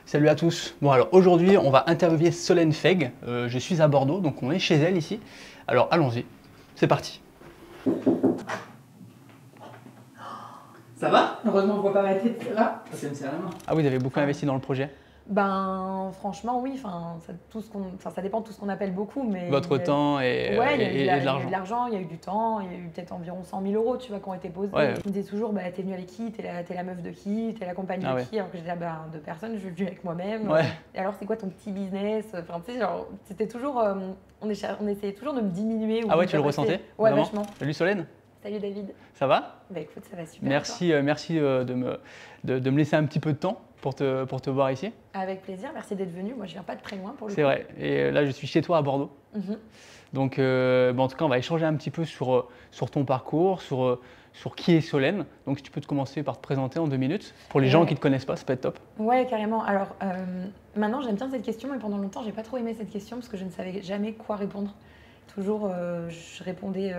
Salut à tous. Bon alors aujourd'hui on va interviewer Solène Feg. Je suis à Bordeaux, donc on est chez elle ici. Alors allons-y, c'est parti. Ça va? Heureusement, on voit pas ma tête là. Ça me serre la main. Ah oui, vous avez beaucoup investi dans le projet. Ben, franchement, oui. Ça dépend de tout ce qu'on appelle beaucoup, mais Votre temps et, ouais, et il y a eu de l'argent. de l'argent, il y a eu du temps, il y a eu peut-être environ 100 000 euros, tu vois, qui ont été posés. Ouais. Je me disais toujours, bah, t'es venue avec qui? T'es la meuf de qui? T'es la compagne de qui? Alors que j'étais là, bah, de personne, je suis venue avec moi-même. Ouais. Et alors, c'est quoi ton petit business? Enfin, tu sais, genre, c'était toujours, on essayait toujours de me diminuer. Ah ouais, tu le ressentais? Ouais, vraiment? vachement. Salut Solène. Salut David. Ça va? Bah écoute, ça va super. Merci, merci de me laisser un petit peu de temps pour te voir ici. Avec plaisir, merci d'être venu. Moi, je viens pas de très loin pour le coup. C'est vrai. Et là, je suis chez toi à Bordeaux. Donc, en tout cas, on va échanger un petit peu sur ton parcours, sur qui est Solène. Donc, si tu peux te commencer par te présenter en 2 minutes. Pour les gens qui ne te connaissent pas, ça peut être top. Ouais, carrément. Alors, maintenant, j'aime bien cette question, mais pendant longtemps, j'ai pas trop aimé cette question parce que je ne savais jamais quoi répondre. Toujours, je répondais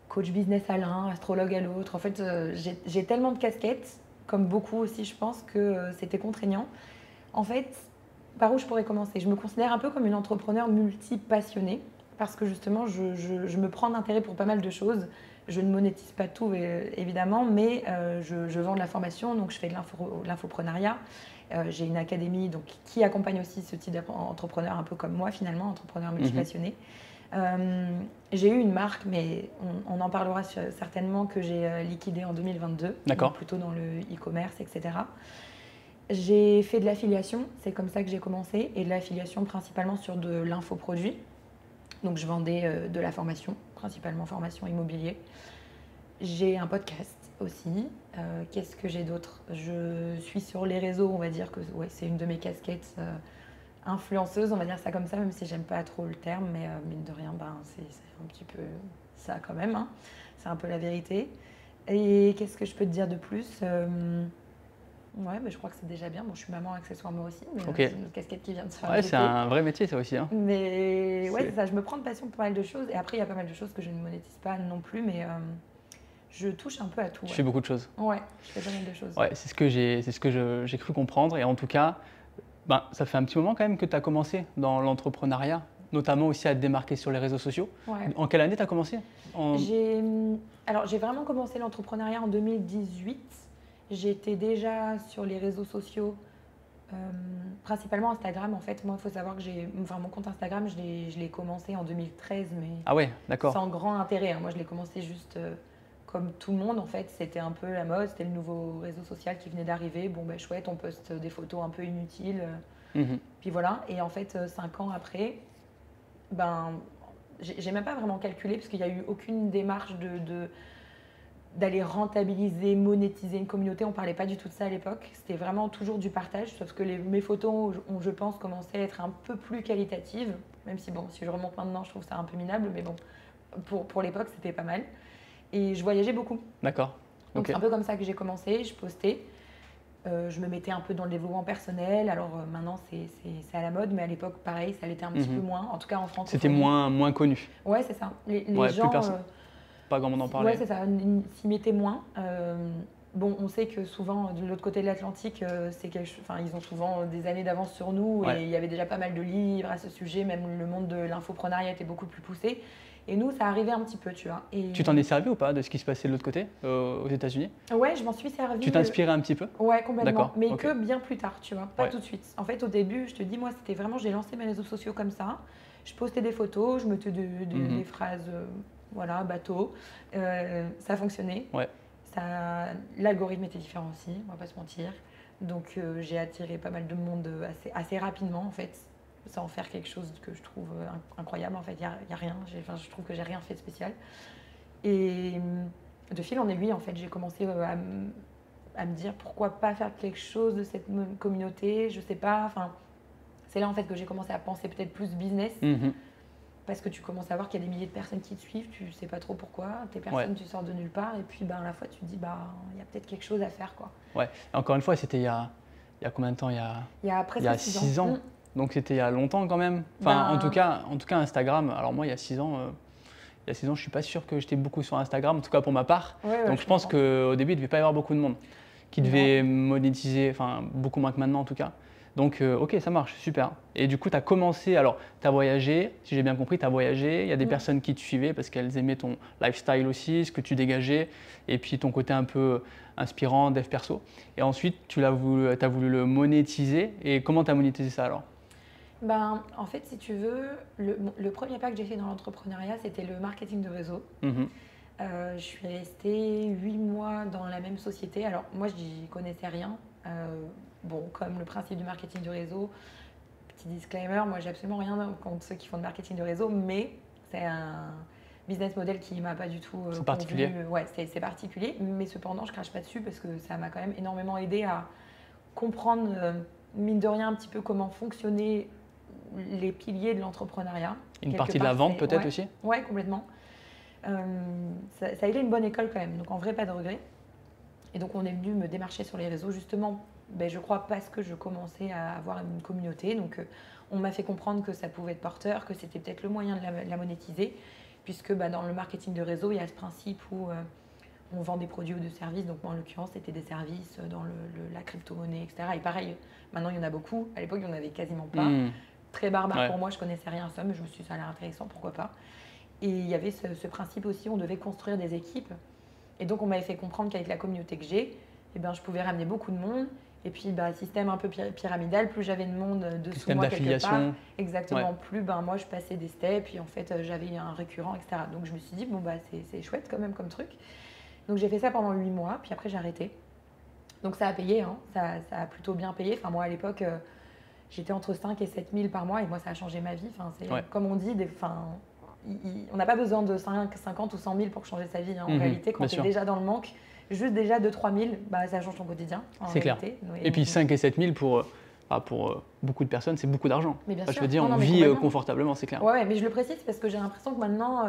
coach business à l'un, astrologue à l'autre. En fait, j'ai tellement de casquettes, comme beaucoup aussi, je pense, que c'était contraignant. En fait, par où je pourrais commencer? Je me considère un peu comme une entrepreneur multi-passionnée parce que justement, je me prends d'intérêt pour pas mal de choses. Je ne monétise pas tout, évidemment, mais je vends de la formation, donc je fais de l'infoprenariat. J'ai une académie donc, qui accompagne aussi ce type d'entrepreneur, un peu comme moi finalement, entrepreneur multi-passionné. J'ai eu une marque, mais on en parlera certainement, que j'ai liquidée en 2022, plutôt dans le e-commerce, etc. J'ai fait de l'affiliation, c'est comme ça que j'ai commencé, et de l'affiliation principalement sur de l'infoproduit. Donc je vendais de la formation, principalement formation immobilier. J'ai un podcast aussi. Qu'est-ce que j'ai d'autre? Je suis sur les réseaux, on va dire que ouais, c'est une de mes casquettes. Influenceuse, on va dire ça comme ça, même si j'aime pas trop le terme, mais mine de rien, ben, c'est un petit peu ça quand même, hein. C'est un peu la vérité. Et qu'est-ce que je peux te dire de plus? Ouais, mais je crois que c'est déjà bien. Bon, je suis maman accessoirement aussi, mais c'est une autre casquette qui vient de se faire. Ouais, c'est un vrai métier ça aussi. Hein. Mais ouais, c'est ça, je me prends de passion pour pas mal de choses. Et après, il y a pas mal de choses que je ne monétise pas non plus, mais je touche un peu à tout. Tu fais beaucoup de choses. Ouais, je fais pas mal de choses. Ouais, c'est ce que j'ai cru comprendre. Et en tout cas, ben, ça fait un petit moment quand même que tu as commencé dans l'entrepreneuriat, notamment aussi à te démarquer sur les réseaux sociaux. Ouais. En quelle année tu as commencé? J'ai vraiment commencé l'entrepreneuriat en 2018. J'étais déjà sur les réseaux sociaux, principalement Instagram. En fait, moi, il faut savoir que mon compte Instagram, je l'ai commencé en 2013, mais ah ouais, d'accord. Sans grand intérêt. Moi, je l'ai commencé juste comme tout le monde. En fait, c'était un peu la mode, c'était le nouveau réseau social qui venait d'arriver. Bon, ben chouette, on poste des photos un peu inutiles. Puis voilà. Et en fait, 5 ans après, ben, j'ai même pas vraiment calculé parce qu'il n'y a eu aucune démarche d'aller rentabiliser, monétiser une communauté. On ne parlait pas du tout de ça à l'époque. C'était vraiment toujours du partage, sauf que mes photos ont, je pense, commencé à être un peu plus qualitatives, même si, bon, si je remonte maintenant, je trouve ça un peu minable, mais bon, pour l'époque, c'était pas mal. Et je voyageais beaucoup. D'accord. Donc c'est un peu comme ça que j'ai commencé, je postais. Je me mettais un peu dans le développement personnel. Alors maintenant, c'est à la mode, mais à l'époque, pareil, ça l'était un petit peu moins. En tout cas, en France. C'était moins connu. Ouais, c'est ça. Les gens... pas grand monde en parlait. Ouais, c'est ça. S'y mettaient moins. Bon, on sait que souvent, de l'autre côté de l'Atlantique, ils ont souvent des années d'avance sur nous. Et il y avait déjà pas mal de livres à ce sujet. Même le monde de l'infoprenariat était beaucoup plus poussé. Et nous, ça arrivait un petit peu, tu vois. Et tu t'en es servi ou pas de ce qui se passait de l'autre côté, aux États-Unis? Ouais, je m'en suis servi. Tu t'inspirais un petit peu? Ouais, complètement. Mais que bien plus tard, tu vois. Pas tout de suite. En fait, au début, je te dis, moi, c'était vraiment, j'ai lancé mes réseaux sociaux comme ça. Je postais des photos, je mettais des phrases, voilà, bateau. Ça fonctionnait. Ouais. L'algorithme était différent aussi, on va pas se mentir. Donc, j'ai attiré pas mal de monde assez rapidement, en fait. Sans faire quelque chose que je trouve incroyable. En fait, il y a rien. Je trouve que j'ai rien fait de spécial. Et de fil en aiguille, en fait, j'ai commencé à me dire pourquoi pas faire quelque chose de cette communauté. Je sais pas. Enfin, c'est là en fait que j'ai commencé à penser peut-être plus business. Parce que tu commences à voir qu'il y a des milliers de personnes qui te suivent, tu sais pas trop pourquoi, tes personnes, tu sors de nulle part, et puis à la fois tu te dis, il y a peut-être quelque chose à faire, quoi. Ouais, et encore une fois, c'était il y a combien de temps? Il y a presque 6 ans. Donc c'était il y a longtemps quand même. Enfin, en tout cas, Instagram, alors moi il y a 6 ans, je suis pas sûr que j'étais beaucoup sur Instagram, en tout cas pour ma part. Donc je pense qu'au début, il ne devait pas y avoir beaucoup de monde qui devait monétiser, enfin beaucoup moins que maintenant en tout cas. Donc, ok, ça marche, super. Et du coup, tu as commencé, alors, tu as voyagé, si j'ai bien compris, tu as voyagé, il y a des personnes qui te suivaient parce qu'elles aimaient ton lifestyle aussi, ce que tu dégageais, et puis ton côté un peu inspirant, dev perso. Et ensuite, tu as voulu le monétiser. Et comment tu as monétisé ça alors? Ben, en fait, si tu veux, le premier pas que j'ai fait dans l'entrepreneuriat, c'était le marketing de réseau. Mhm. Je suis restée 8 mois dans la même société. Alors, moi, je n'y connaissais rien. Bon, comme le principe du marketing de réseau, petit disclaimer, moi, j'ai absolument rien contre ceux qui font de marketing de réseau, mais c'est un business model qui m'a pas du tout C'est particulier. Ouais, c'est particulier, mais cependant, je crache pas dessus parce que ça m'a quand même énormément aidé à comprendre, mine de rien, un petit peu comment fonctionnaient les piliers de l'entrepreneuriat. Une Quelque partie de part, la vente c'est- peut-être ouais, aussi? ouais, complètement. Ça a été une bonne école quand même, donc en vrai, pas de regret. Et donc, on est venu me démarcher sur les réseaux, justement, ben, je crois parce que je commençais à avoir une communauté. Donc, on m'a fait comprendre que ça pouvait être porteur, que c'était peut-être le moyen de la monétiser, puisque ben, dans le marketing de réseau, il y a ce principe où on vend des produits ou des services. Donc, moi, en l'occurrence, c'était des services dans la crypto-monnaie, etc. Et pareil, maintenant, il y en a beaucoup. À l'époque, il n'y en avait quasiment pas. Très barbare Ouais. pour moi, je connaissais rien à ça, mais je me suis dit, ça a l'air intéressant, pourquoi pas. Et il y avait ce principe aussi, on devait construire des équipes. Et donc, on m'avait fait comprendre qu'avec la communauté que j'ai, eh ben, je pouvais ramener beaucoup de monde. Et puis, bah, système un peu pyramidal, plus j'avais de monde dessous Système moi quelque part, d'affiliation. exactement, Ouais. plus ben, moi, je passais des steps. Et en fait, j'avais un récurrent, etc. Donc, je me suis dit, bon, bah, c'est chouette quand même comme truc. Donc, j'ai fait ça pendant 8 mois. Puis après, j'ai arrêté. Donc, ça a payé. Hein. Ça a plutôt bien payé. Enfin, moi, à l'époque, j'étais entre 5 et 7 000 par mois. Et moi, ça a changé ma vie. Enfin, c'est, comme on dit, on n'a pas besoin de 5, 50 ou 100 000 pour changer sa vie. Hein. En réalité, quand tu es déjà dans le manque, juste déjà 2-3 000, bah, ça change ton quotidien. C'est clair. Et puis 5 et 7 000 pour beaucoup de personnes, c'est beaucoup d'argent. Mais bien Enfin, sûr. je veux dire, Non, on mais vit complètement. confortablement, c'est clair. Ouais, mais je le précise parce que j'ai l'impression que maintenant,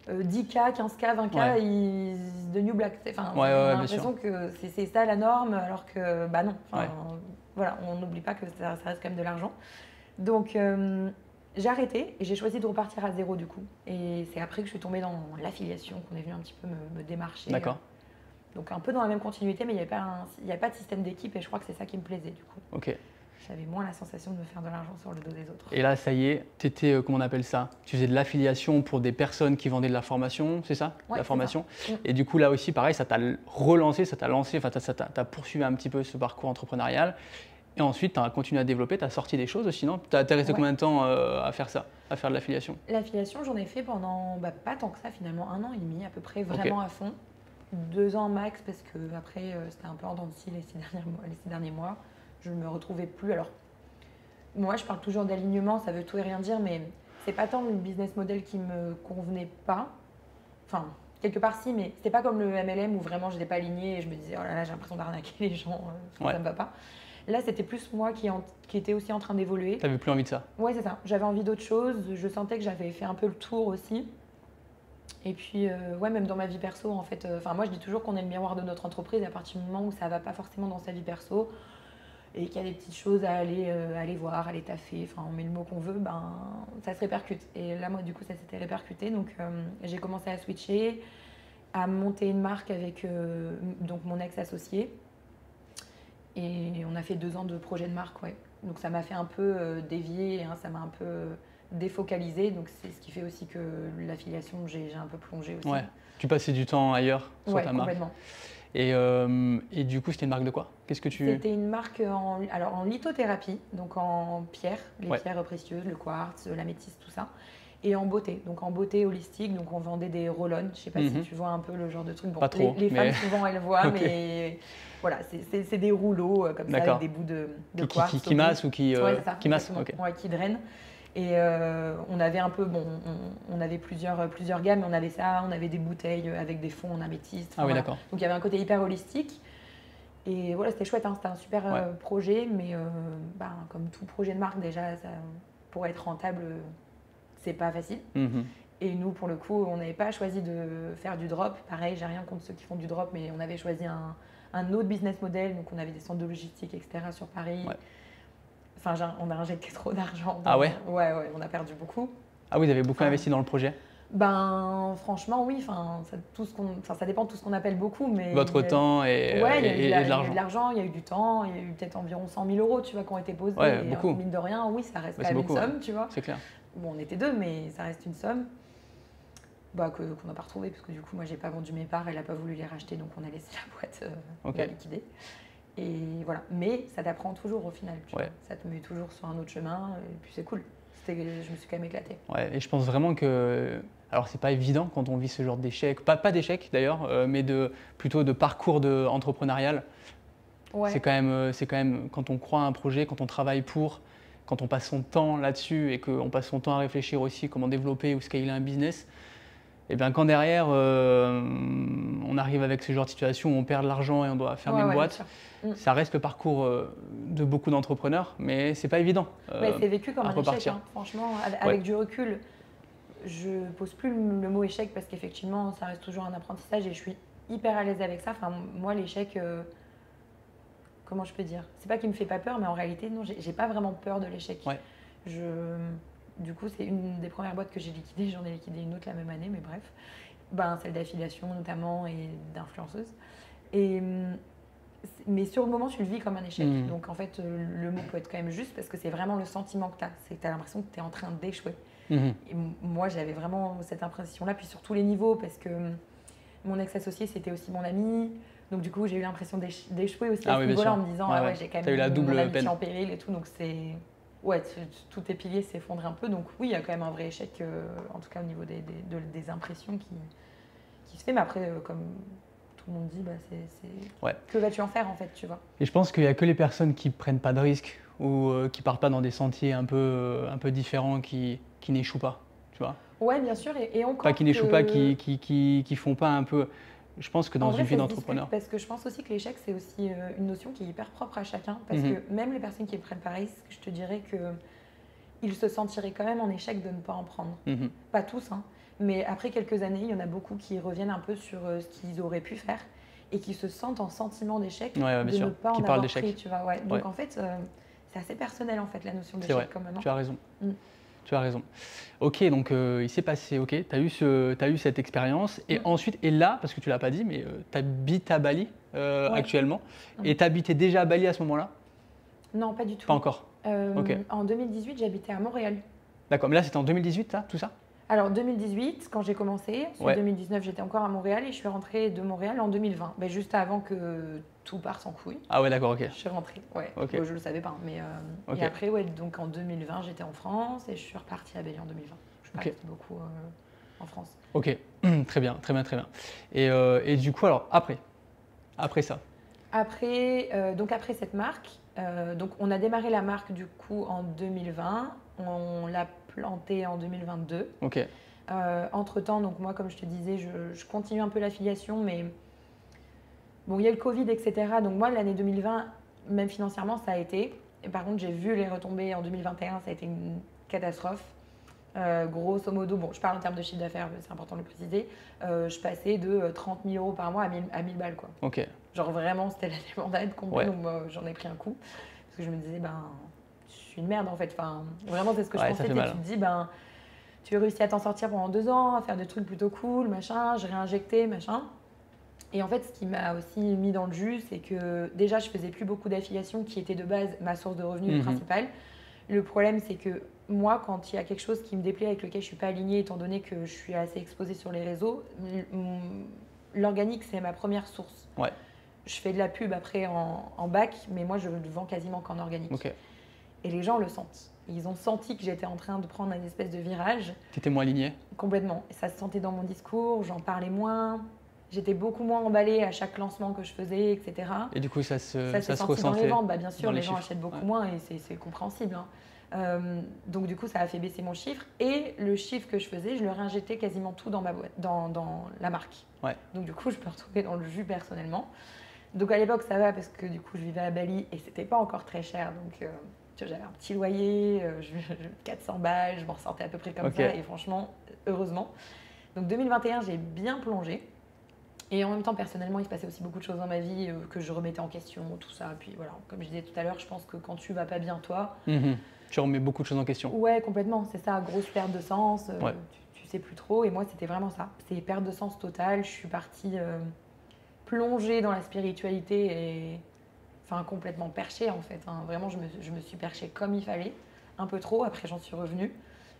10K, 15K, 20K, Ouais. is the new black. Enfin, Ouais, j'ai bien l'impression sûr. que c'est ça la norme, alors que bah non. Enfin, Ouais. voilà, on n'oublie pas que ça reste quand même de l'argent. Donc, j'ai arrêté et j'ai choisi de repartir à zéro du coup. Et c'est après que je suis tombée dans l'affiliation, qu'on est venu un petit peu me démarcher. D'accord. Donc un peu dans la même continuité, mais il n'y avait pas de système d'équipe et je crois que c'est ça qui me plaisait du coup. Ok. J'avais moins la sensation de me faire de l'argent sur le dos des autres. Et là, ça y est, tu étais, comment on appelle ça? Tu faisais de l'affiliation pour des personnes qui vendaient de la formation, c'est ça? Ouais, la formation. ça. Et du coup, là aussi, pareil, ça t'a relancé, ça t'a lancé, enfin, ça t'a poursuivi un petit peu ce parcours entrepreneurial. Et ensuite, tu as continué à développer, tu as sorti des choses aussi, non? Tu as resté combien de temps à faire ça, à faire de l'affiliation? L'affiliation, j'en ai fait pendant pas tant que ça finalement, 1 an et demi à peu près, vraiment à fond. 2 ans max parce que après c'était un peu en dents de scie les 6 derniers mois. Je ne me retrouvais plus. Alors, moi je parle toujours d'alignement, ça veut tout et rien dire, mais c'est pas tant le business model qui me convenait pas. Enfin, quelque part si, mais c'était pas comme le MLM où vraiment je n'étais pas alignée et je me disais oh là là, j'ai l'impression d'arnaquer les gens, ça me va pas. Là, c'était plus moi qui était aussi en train d'évoluer. Tu n'avais plus envie de ça? Ouais, c'est ça. J'avais envie d'autre chose. Je sentais que j'avais fait un peu le tour aussi. Et puis, ouais, même dans ma vie perso, en fait. Moi, je dis toujours qu'on est le miroir de notre entreprise. À partir du moment où ça ne va pas forcément dans sa vie perso et qu'il y a des petites choses à aller voir, à aller taffer, enfin, on met le mot qu'on veut, ben, ça se répercute. Et là, moi, du coup, ça s'était répercuté. Donc, j'ai commencé à switcher, à monter une marque avec donc mon ex-associé. Et on a fait 2 ans de projet de marque, ouais. Donc ça m'a fait un peu dévier, hein, ça m'a un peu défocalisé. Donc c'est ce qui fait aussi que l'affiliation, j'ai un peu plongé aussi. Ouais. Tu passais du temps ailleurs sur ta marque. Complètement. Et du coup, c'était une marque de quoi? C'était une marque en lithothérapie, donc en pierre, les pierres précieuses, le quartz, l'améthyste, tout ça. Et en beauté, donc en beauté holistique, donc on vendait des roll-on. Je ne sais pas si tu vois un peu le genre de truc. Bon, pas trop, les femmes souvent elles voient, mais voilà, c'est des rouleaux comme ça avec des bouts de quartz. Qui massent ou qui massent, ouais, qui drainent. Et on avait un peu, on avait plusieurs gammes, on avait ça, on avait des bouteilles avec des fonds en améthyste. Ah oui, d'accord. Donc il y avait un côté hyper holistique. Et voilà, c'était chouette, hein, c'était un super projet, mais comme tout projet de marque, déjà, pour être rentable, c'est pas facile. Et nous, pour le coup, on n'avait pas choisi de faire du drop. Pareil, j'ai rien contre ceux qui font du drop, mais on avait choisi un autre business model. Donc, on avait des centres de logistique, etc. sur Paris. Ouais. Enfin, on a injecté trop d'argent. Ah ouais? Ouais, on a perdu beaucoup. Ah oui, vous avez beaucoup investi dans le projet? Ben, franchement, oui. Enfin, ça dépend de tout ce qu'on appelle beaucoup. Mais Votre temps et, ouais, et de il y a eu l'argent. de l'argent, il y a eu du temps, il y a eu peut-être environ 100 000 euros, tu vois, qui ont été posés. Ouais, Et, beaucoup. mine de rien, oui, ça reste Ouais, quand c'est même beaucoup, une somme, ouais. tu vois. C'est clair. Bon, on était deux, mais ça reste une somme. Bah, qu'on n'a pas retrouvée, parce que du coup, moi, j'ai pas vendu mes parts, elle n'a pas voulu les racheter, donc on a laissé la boîte la liquider. Et voilà. Mais ça t'apprend toujours au final. Tu vois. Ça te met toujours sur un autre chemin, et puis c'est cool. Je me suis quand même éclatée. Ouais, et je pense vraiment que. Alors, c'est pas évident quand on vit ce genre d'échec, pas d'échec d'ailleurs, mais plutôt de parcours entrepreneurial. Ouais. C'est quand même, quand on croit à un projet, quand on travaille quand on passe son temps là-dessus et qu'on passe son temps à réfléchir aussi comment développer ou scaler un business, et bien quand derrière on arrive avec ce genre de situation où on perd de l'argent et on doit fermer une boîte, ça reste le parcours de beaucoup d'entrepreneurs, mais c'est pas évident. C'est vécu comme un échec, hein. Franchement, avec du recul, je pose plus le mot échec parce qu'effectivement ça reste toujours un apprentissage et je suis hyper à l'aise avec ça. Enfin, moi l'échec, comment je peux dire, c'est pas qu'il me fait pas peur, mais en réalité non, j'ai pas vraiment peur de l'échec. Ouais. Du coup, c'est une des premières boîtes que j'ai liquidées. J'en ai liquidé une autre la même année, mais bref. Ben, celle d'affiliation notamment et d'influenceuse. Mais sur le moment, tu le vis comme un échec. Donc en fait, le mot peut être quand même juste parce que c'est vraiment le sentiment que tu as. C'est que tu as l'impression que tu es en train d'échouer. Et moi, j'avais vraiment cette impression-là, puis sur tous les niveaux, parce que mon ex-associé, c'était aussi mon ami. Donc du coup, j'ai eu l'impression d'échouer aussi à ce niveau-là en me disant j'ai quand même eu la double mon amitié peine en péril et tout. Donc c'est... Ouais, tous tes piliers s'effondrent un peu. Donc oui, il y a quand même un vrai échec, en tout cas au niveau des impressions qui se fait. Mais après, comme tout le monde dit, que vas-tu en faire en fait, tu vois. Et je pense qu'il n'y a que les personnes qui ne prennent pas de risques ou qui ne partent pas dans des sentiers un peu différents qui n'échouent pas, tu vois. Ouais, bien sûr. Et encore pas qui n'échouent pas, qui font pas un peu... Je pense que dans une vie d'entrepreneur. Parce que je pense aussi que l'échec, c'est aussi une notion qui est hyper propre à chacun. Parce que même les personnes qui le prennent pareil, je te dirais qu'ils se sentiraient quand même en échec de ne pas en prendre. Pas tous, hein. Mais après quelques années, il y en a beaucoup qui reviennent un peu sur ce qu'ils auraient pu faire et qui se sentent en sentiment d'échec de ne pas en avoir pris, tu vois. Ouais. Donc en fait, c'est assez personnel en fait la notion d'échec quand même. Tu as raison. Tu as raison. Ok, donc il s'est passé, ok, tu as eu cette expérience et ensuite, et là, parce que tu ne l'as pas dit, mais tu habites à Bali actuellement et tu habitais déjà à Bali à ce moment-là? Non, pas du tout. Pas encore. En 2018, j'habitais à Montréal. D'accord, mais là c'était en 2018, tout ça? Alors 2018, quand j'ai commencé, en 2019 j'étais encore à Montréal et je suis rentrée de Montréal en 2020, juste avant que tout parte en couille. Ah ouais, d'accord, ok. Je suis rentrée, Bon, je le savais pas, mais et après donc en 2020 j'étais en France et je suis repartie à Bali en 2020. Je suis partie beaucoup en France. Ok, très bien. Et du coup alors après ça. Donc après cette marque, donc on a démarré la marque du coup en 2020, on l'a plantée en 2022. Ok. Entre-temps, donc moi comme je te disais, je continue un peu l'affiliation, mais bon il y a eu le Covid, etc. Donc moi l'année 2020, même financièrement ça a été. Et par contre j'ai vu les retombées en 2021, ça a été une catastrophe. Grosso modo, bon je parle en termes de chiffre d'affaires, c'est important de le préciser, je passais de 30 000 euros par mois à 1000 balles quoi. Ok. Genre vraiment c'était la débandade complète, donc moi j'en ai pris un coup parce que je me disais je suis une merde en fait, enfin vraiment c'est ce que je pensais, et tu te dis tu réussis à t'en sortir pendant 2 ans, à faire des trucs plutôt cool, machin, j'ai réinjecté, machin. Et en fait ce qui m'a aussi mis dans le jus, c'est que déjà je faisais plus beaucoup d'affiliations qui étaient de base ma source de revenus principale. Le problème c'est que moi, quand il y a quelque chose qui me déplaît, avec lequel je ne suis pas alignée, étant donné que je suis assez exposée sur les réseaux, l'organique, c'est ma première source. Ouais. Je fais de la pub après en bac, mais moi, je ne vends quasiment qu'en organique. Okay. Et les gens le sentent. Ils ont senti que j'étais en train de prendre une espèce de virage. Tu étais moins alignée? Complètement. Et ça se sentait dans mon discours, j'en parlais moins. J'étais beaucoup moins emballée à chaque lancement que je faisais, etc. Et du coup, ça se ressentait dans les ventes. Bien sûr, les gens chiffres. achètent beaucoup moins et c'est compréhensible. Hein. Donc du coup ça a fait baisser mon chiffre et le chiffre que je faisais je le réinjectais quasiment tout dans ma boîte, dans la marque. Donc du coup je me retrouvais dans le jus personnellement. Donc à l'époque ça va parce que du coup je vivais à Bali et c'était pas encore très cher, donc j'avais un petit loyer, 400 balles, je m'en ressortais à peu près comme ça et franchement heureusement. Donc 2021 j'ai bien plongé. Et en même temps, personnellement, il se passait aussi beaucoup de choses dans ma vie que je remettais en question, tout ça. Puis voilà, comme je disais tout à l'heure, je pense que quand tu vas pas bien toi, tu remets beaucoup de choses en question. Ouais, complètement. C'est ça, grosse perte de sens. Tu sais plus trop. Et moi, c'était vraiment ça. C'est perte de sens totale. Je suis partie plonger dans la spiritualité et enfin complètement perchée en fait. Hein. Vraiment, je me suis perchée comme il fallait, un peu trop. Après, j'en suis revenue,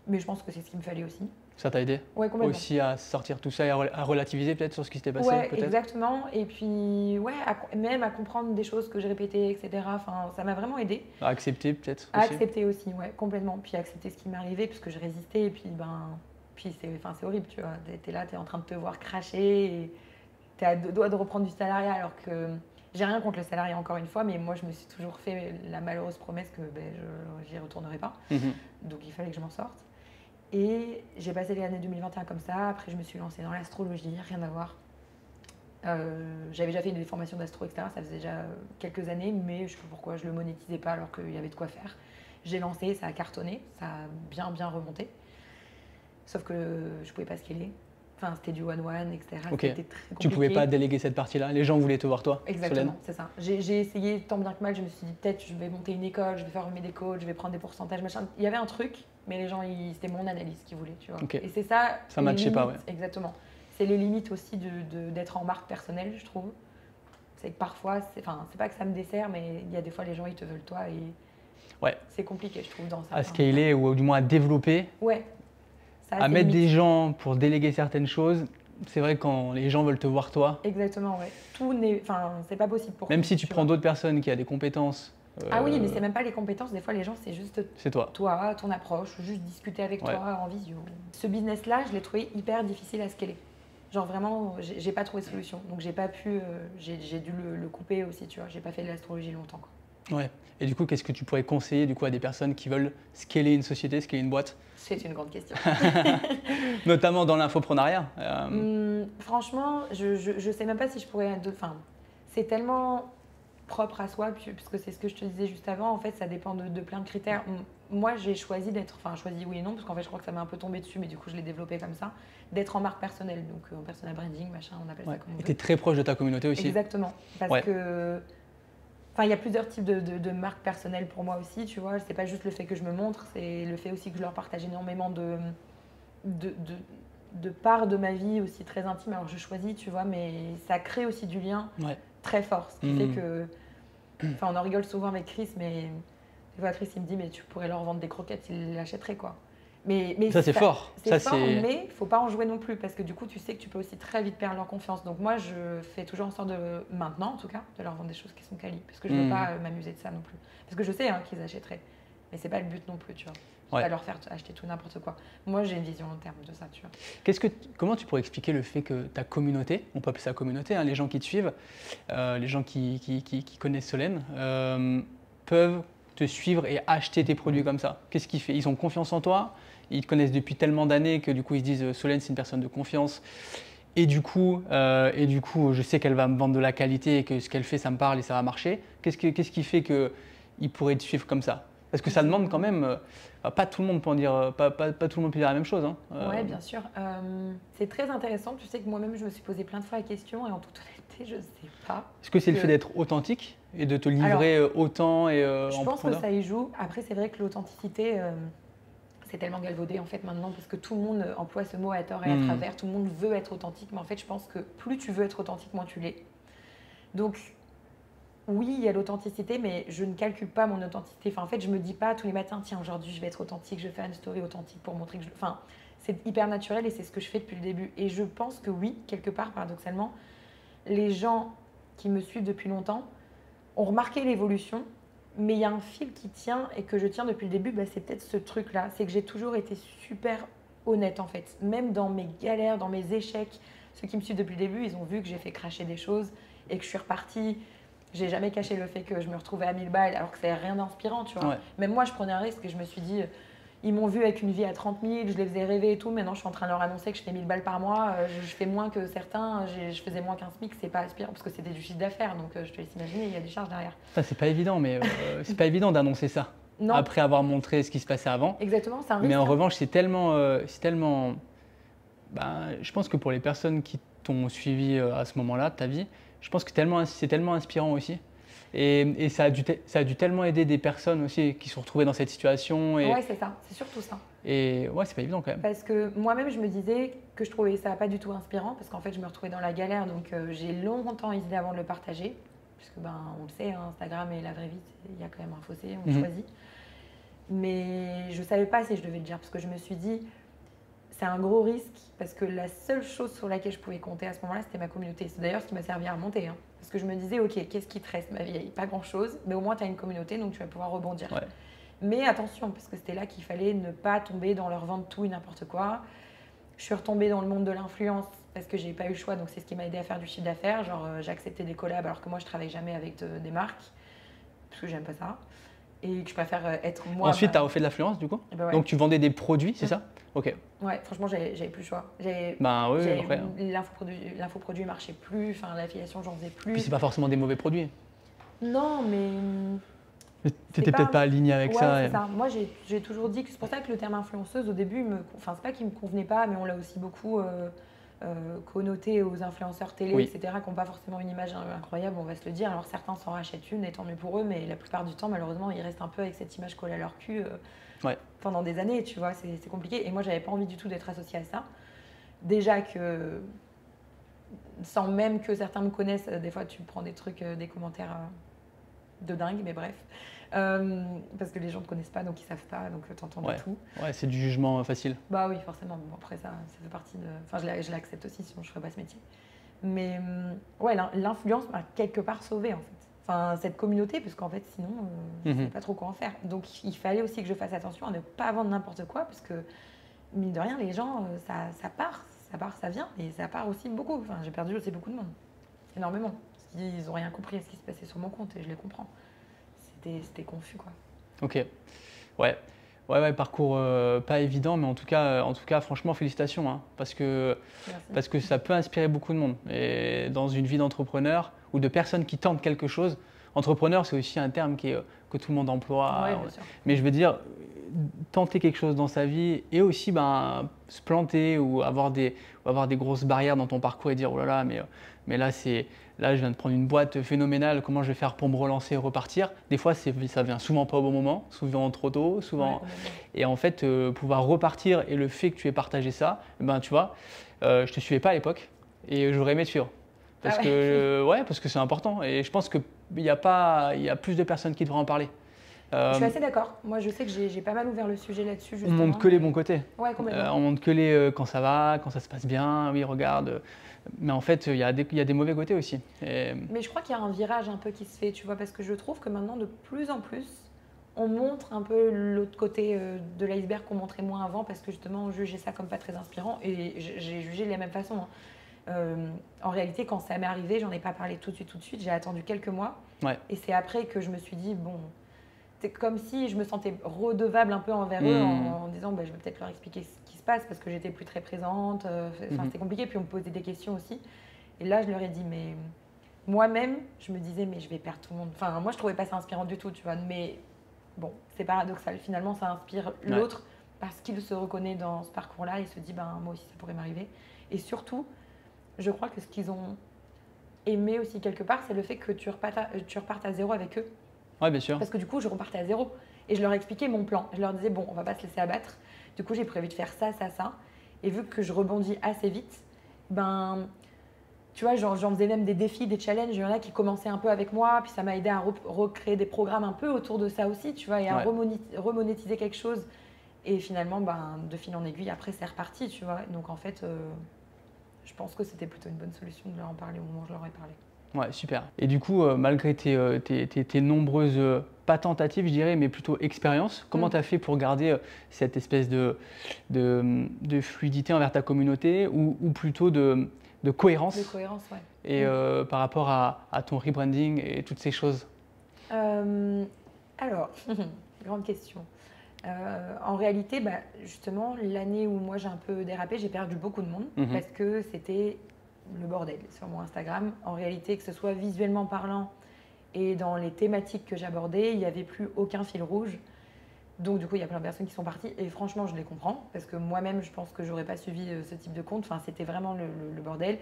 mais je pense que c'est ce qu'il me fallait aussi. Ça t'a aidé aussi à sortir tout ça et à relativiser peut-être sur ce qui s'était passé peut-être. Exactement. Et puis, même à comprendre des choses que j'ai répétées, etc. Enfin, ça m'a vraiment aidé. À accepter peut-être aussi. À accepter aussi, ouais, complètement. Puis accepter ce qui m'est arrivé, puisque je résistais. Et puis c'est horrible, tu vois. T'es là, t'es en train de te voir cracher. Et t'es à deux doigts de reprendre du salariat, alors que j'ai rien contre le salariat encore une fois, mais moi je me suis toujours fait la malheureuse promesse que j'y retournerai pas. Donc il fallait que je m'en sorte. Et j'ai passé l'année 2021 comme ça. Après je me suis lancée dans l'astrologie, rien à voir. J'avais déjà fait des formations d'astro, etc. Ça faisait déjà quelques années, mais je sais pas pourquoi je le monétisais pas alors qu'il y avait de quoi faire. J'ai lancé, ça a cartonné, ça a bien remonté. Sauf que je pouvais pas scaler. Enfin, c'était du one-one, etc. Okay. C'était très compliqué. Tu pouvais pas déléguer cette partie-là. Les gens voulaient te voir toi. Exactement, c'est ça. J'ai essayé tant bien que mal. Je me suis dit peut-être je vais monter une école, je vais former des coachs, je vais prendre des pourcentages, machin. Il y avait un truc, mais les gens, c'était mon analyse qu'ils voulaient, tu vois. Okay. Et c'est ça. Ça matchait pas, ouais. Exactement. C'est les limites aussi d'être en marque personnelle, je trouve. C'est que parfois, c'est pas que ça me dessert, mais il y a des fois les gens ils te veulent toi et c'est compliqué, je trouve, dans ça. À scaler ou du moins à développer. Ouais. À mettre des gens pour déléguer certaines choses, c'est vrai quand les gens veulent te voir toi. Exactement, ouais. Tout n'est, c'est pas possible pour. Même si tu prends d'autres personnes qui ont des compétences. Ah oui, mais c'est même pas les compétences. Des fois, les gens, c'est juste. C'est toi. Toi, ton approche, ou juste discuter avec toi en visio. Ce business-là, je l'ai trouvé hyper difficile à scaler. Genre vraiment, j'ai pas trouvé de solution. Donc j'ai pas pu, j'ai dû le couper aussi, tu vois. J'ai pas fait de l'astrologie longtemps, quoi. Ouais. Et du coup, qu'est-ce que tu pourrais conseiller du coup à des personnes qui veulent scaler une société, scaler une boîte? C'est une grande question. Notamment dans l'infoprenariat. Franchement, je sais même pas si je pourrais. Enfin, c'est tellement propre à soi, puisque c'est ce que je te disais juste avant. En fait, ça dépend de plein de critères. Moi, j'ai choisi d'être, enfin, choisi oui et non, parce qu'en fait, je crois que ça m'est un peu tombé dessus, mais du coup, je l'ai développé comme ça, d'être en marque personnelle, donc en personal branding, machin, on appelle ça comme on veut. Et tu es très proche de ta communauté aussi. Exactement, parce que. Enfin, il y a plusieurs types de marques personnelles pour moi aussi, tu vois. C'est pas juste le fait que je me montre, c'est le fait aussi que je leur partage énormément de parts de ma vie aussi très intime. Alors je choisis, tu vois, mais ça crée aussi du lien très fort. Ce qui fait que, enfin, on en rigole souvent avec Chris, mais des fois Chris il me dit, mais tu pourrais leur vendre des croquettes, ils l'achèteraient, quoi. Mais ça c'est fort. C'est fort, mais il faut pas en jouer non plus parce que du coup tu sais que tu peux aussi très vite perdre leur confiance. Donc moi je fais toujours en sorte de, maintenant en tout cas, de leur vendre des choses qui sont quali parce que je veux pas m'amuser de ça non plus. Parce que je sais qu'ils achèteraient, mais c'est pas le but non plus, tu vois. Je vais pas leur faire acheter tout n'importe quoi. Moi j'ai une vision long terme de ça, tu vois. Comment tu pourrais expliquer le fait que ta communauté, on peut appeler ça communauté, hein, les gens qui te suivent, les gens qui connaissent Solène, peuvent te suivre et acheter tes produits comme ça? Qu'est-ce qui fait? Ils ont confiance en toi, ils te connaissent depuis tellement d'années que du coup ils se disent Solène c'est une personne de confiance et du coup je sais qu'elle va me vendre de la qualité et que ce qu'elle fait ça me parle et ça va marcher. Qu'est-ce qui fait qu'ils pourraient te suivre comme ça? Parce que ça demande quand même, pas tout le monde peut en dire, pas tout le monde peut dire la même chose. Hein. Oui, bien sûr. C'est très intéressant. Tu sais que moi-même, je me suis posé plein de fois la question et en toute honnêteté, je ne sais pas. Est-ce que c'est le fait d'être authentique et de te livrer autant et je pense que ça y joue. Après, c'est vrai que l'authenticité, c'est tellement galvaudé en fait maintenant parce que tout le monde emploie ce mot à tort et à travers. Tout le monde veut être authentique, mais en fait, je pense que plus tu veux être authentique, moins tu l'es. Donc, oui, il y a l'authenticité, mais je ne calcule pas mon authenticité. Enfin, en fait, je me dis pas tous les matins, tiens, aujourd'hui, je vais être authentique, je vais faire une story authentique pour montrer que je... Enfin, c'est hyper naturel et c'est ce que je fais depuis le début. Et je pense que oui, quelque part, paradoxalement, les gens qui me suivent depuis longtemps ont remarqué l'évolution, mais il y a un fil qui tient et que je tiens depuis le début, c'est peut-être ce truc-là. C'est que j'ai toujours été super honnête, en fait. Même dans mes galères, dans mes échecs, ceux qui me suivent depuis le début, ils ont vu que j'ai fait cracher des choses et que je suis repartie. J'ai jamais caché le fait que je me retrouvais à 1000 balles alors que c'est rien d'inspirant, tu vois. Même moi, je prenais un risque et je me suis dit, ils m'ont vu avec une vie à 30 000, je les faisais rêver et tout. Maintenant, je suis en train de leur annoncer que je fais 1000 balles par mois. Je fais moins que certains, je faisais moins qu'un SMIC, c'est pas aspirant parce que c'était du chiffre d'affaires. Donc, je te laisse imaginer, il y a des charges derrière. C'est pas évident, mais c'est pas évident d'annoncer ça. Non. Après avoir montré ce qui se passait avant. Exactement, c'est un risque. Mais en revanche, c'est tellement je pense que pour les personnes qui t'ont suivi à ce moment-là de ta vie, je pense que c'est tellement inspirant aussi. Et ça a dû tellement aider des personnes aussi qui se sont retrouvées dans cette situation. Ouais, c'est ça, c'est surtout ça. Et ouais, c'est pas évident quand même. Parce que moi-même, je me disais que je trouvais ça pas du tout inspirant, parce qu'en fait, je me retrouvais dans la galère, donc j'ai longtemps hésité avant de le partager, puisque on le sait, hein, Instagram et la vraie vie, il y a quand même un fossé, on choisit. Mais je savais pas si je devais le dire, parce que je me suis dit, c'est un gros risque, parce que la seule chose sur laquelle je pouvais compter à ce moment-là, c'était ma communauté. C'est d'ailleurs ce qui m'a servi à remonter, hein. Parce que je me disais, ok, qu'est-ce qui te reste, ma vie? Pas grand-chose, mais au moins tu as une communauté, donc tu vas pouvoir rebondir. Ouais. Mais attention, parce que c'était là qu'il fallait ne pas tomber dans leur vente tout et n'importe quoi. Je suis retombée dans le monde de l'influence parce que j'ai pas eu le choix, donc c'est ce qui m'a aidé à faire du chiffre d'affaires. Genre, j'ai accepté des collabs alors que moi je travaille jamais avec des marques parce que j'aime pas ça et que je préfère être moi. Ensuite, tu as refait de l'influence du coup? Ouais. Donc tu vendais des produits, c'est ça? Ok. Ouais, franchement, j'avais plus le choix. Oui, L'infoproduit marchait plus, enfin l'affiliation, j'en faisais plus. Puis c'est pas forcément des mauvais produits. Non, mais. T'étais peut-être pas aligné avec ça. Ouais, c'est ça. Moi, j'ai toujours dit que c'est pour ça que le terme influenceuse, au début, enfin, c'est pas qu'il me convenait pas, mais on l'a aussi beaucoup connoté aux influenceurs télé, etc., qui n'ont pas forcément une image incroyable, on va se le dire. Alors certains s'en rachètent une, et tant mieux pour eux, mais la plupart du temps, malheureusement, ils restent un peu avec cette image collée à leur cul pendant des années, tu vois, c'est compliqué. Et moi, j'avais pas envie du tout d'être associée à ça. Déjà que, sans même que certains me connaissent, des fois, tu prends des trucs, des commentaires de dingue, mais bref. Parce que les gens ne te connaissent pas, donc ils savent pas, donc t'entends de tout. Ouais, c'est du jugement facile. Bah oui, forcément. Bon, après ça fait partie de. Enfin, je l'accepte aussi, sinon je ferais pas ce métier. Mais ouais, l'influence m'a quelque part sauvée en fait. Enfin, cette communauté, parce qu'en fait, sinon, je ne savais pas trop quoi en faire. Donc, il fallait aussi que je fasse attention à ne pas vendre n'importe quoi, parce que mine de rien, les gens, ça part, ça vient, et ça part aussi beaucoup. Enfin, j'ai perdu aussi beaucoup de monde, énormément. Parce qu'ils n'ont rien compris à ce qui se passait sur mon compte, et je les comprends. C'était confus, quoi. Ok. Ouais, parcours pas évident, mais en tout cas, franchement, félicitations, hein, parce que ça peut inspirer beaucoup de monde. Et dans une vie d'entrepreneur ou de personnes qui tentent quelque chose, entrepreneur, c'est aussi un terme que tout le monde emploie. Ouais, bien sûr. Mais je veux dire, tenter quelque chose dans sa vie et aussi se planter ou avoir des grosses barrières dans ton parcours et dire oh là là, mais là je viens de prendre une boîte phénoménale, comment je vais faire pour me relancer et repartir? Des fois, ça vient souvent pas au bon moment, souvent trop tôt, souvent. Ouais, et en fait, pouvoir repartir et le fait que tu aies partagé ça, tu vois, je te suivais pas à l'époque et j'aurais aimé te suivre. Parce que c'est important et je pense qu'il y a plus de personnes qui devraient en parler. Je suis assez d'accord. Moi, je sais que j'ai pas mal ouvert le sujet là-dessus. On montre que les bons côtés. Ouais, complètement. On montre que les quand ça va, quand ça se passe bien. Oui, regarde. Mais en fait, il y a des mauvais côtés aussi. Mais je crois qu'il y a un virage un peu qui se fait, tu vois, parce que je trouve que maintenant, de plus en plus, on montre un peu l'autre côté de l'iceberg qu'on montrait moins avant, parce que justement, on jugeait ça comme pas très inspirant. Et j'ai jugé de la même façon. En réalité, quand ça m'est arrivé, j'en ai pas parlé tout de suite. J'ai attendu quelques mois. Ouais. Et c'est après que je me suis dit, bon. C'est comme si je me sentais redevable un peu envers eux en disant je vais peut-être leur expliquer ce qui se passe parce que j'étais plus très présente. C'était compliqué, puis on me posait des questions aussi. Et là, je leur ai dit, mais moi-même, je me disais, mais je vais perdre tout le monde. Enfin, moi, je trouvais pas ça inspirant du tout, tu vois. Mais bon, c'est paradoxal. Finalement, ça inspire l'autre parce qu'il se reconnaît dans ce parcours-là et se dit, moi aussi, ça pourrait m'arriver. Et surtout, je crois que ce qu'ils ont aimé aussi quelque part, c'est le fait que tu repartes à zéro avec eux. Ouais, bien sûr. Parce que du coup, je repartais à zéro. Et je leur expliquais mon plan. Je leur disais, bon, on va pas se laisser abattre. Du coup, j'ai prévu de faire ça. Et vu que je rebondis assez vite, tu vois, j'en faisais même des défis, des challenges. Il y en a qui commençaient un peu avec moi. Puis ça m'a aidé à recréer des programmes un peu autour de ça aussi, tu vois, et à remonétiser quelque chose. Et finalement, de fil en aiguille, après, c'est reparti, tu vois. Donc en fait, je pense que c'était plutôt une bonne solution de leur en parler au moment où je leur ai parlé. Ouais, super. Et du coup, malgré tes nombreuses, pas tentatives, je dirais, mais plutôt expériences, comment tu as fait pour garder cette espèce de fluidité envers ta communauté ou plutôt de cohérence? De cohérence, ouais. Et par rapport à ton rebranding et toutes ces choses? Alors, grande question. En réalité, justement, l'année où moi j'ai un peu dérapé, j'ai perdu beaucoup de monde parce que c'était le bordel sur mon Instagram. En réalité, que ce soit visuellement parlant et dans les thématiques que j'abordais, il n'y avait plus aucun fil rouge. Donc du coup, il y a plein de personnes qui sont parties et franchement, je les comprends parce que moi-même, je pense que j'aurais pas suivi ce type de compte. Enfin, c'était vraiment le bordel.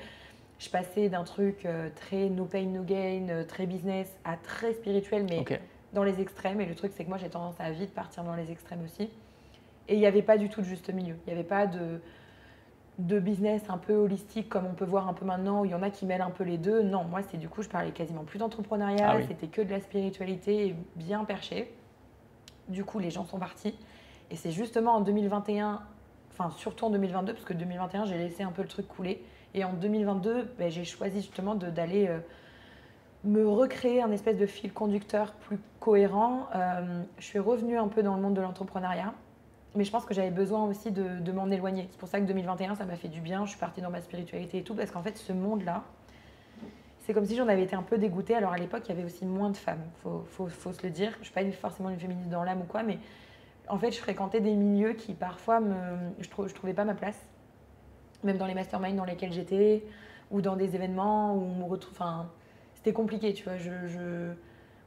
je passais d'un truc très no pain, no gain, très business à très spirituel, mais dans les extrêmes. Et le truc, c'est que moi, j'ai tendance à vite partir dans les extrêmes aussi. Et il n'y avait pas du tout de juste milieu. Il n'y avait pas de business un peu holistique comme on peut voir un peu maintenant, où il y en a qui mêlent un peu les deux. Non, moi, c'est du coup, je parlais quasiment plus d'entrepreneuriat, c'était que de la spiritualité bien perchée. Du coup, les gens sont partis. Et c'est justement en 2021, enfin surtout en 2022, parce que 2021, j'ai laissé un peu le truc couler. Et en 2022, ben, j'ai choisi justement d'aller me recréer un espèce de fil conducteur plus cohérent. Je suis revenue un peu dans le monde de l'entrepreneuriat. Mais je pense que j'avais besoin aussi de m'en éloigner. C'est pour ça que 2021, ça m'a fait du bien. Je suis partie dans ma spiritualité et tout, parce qu'en fait, ce monde-là, c'est comme si j'en avais été un peu dégoûtée. Alors à l'époque, il y avait aussi moins de femmes, faut se le dire. Je ne suis pas forcément une féministe dans l'âme ou quoi, mais en fait, je fréquentais des milieux qui parfois, je trouvais pas ma place. Même dans les masterminds dans lesquels j'étais, ou dans des événements où on me retrouve. Enfin, c'était compliqué, tu vois.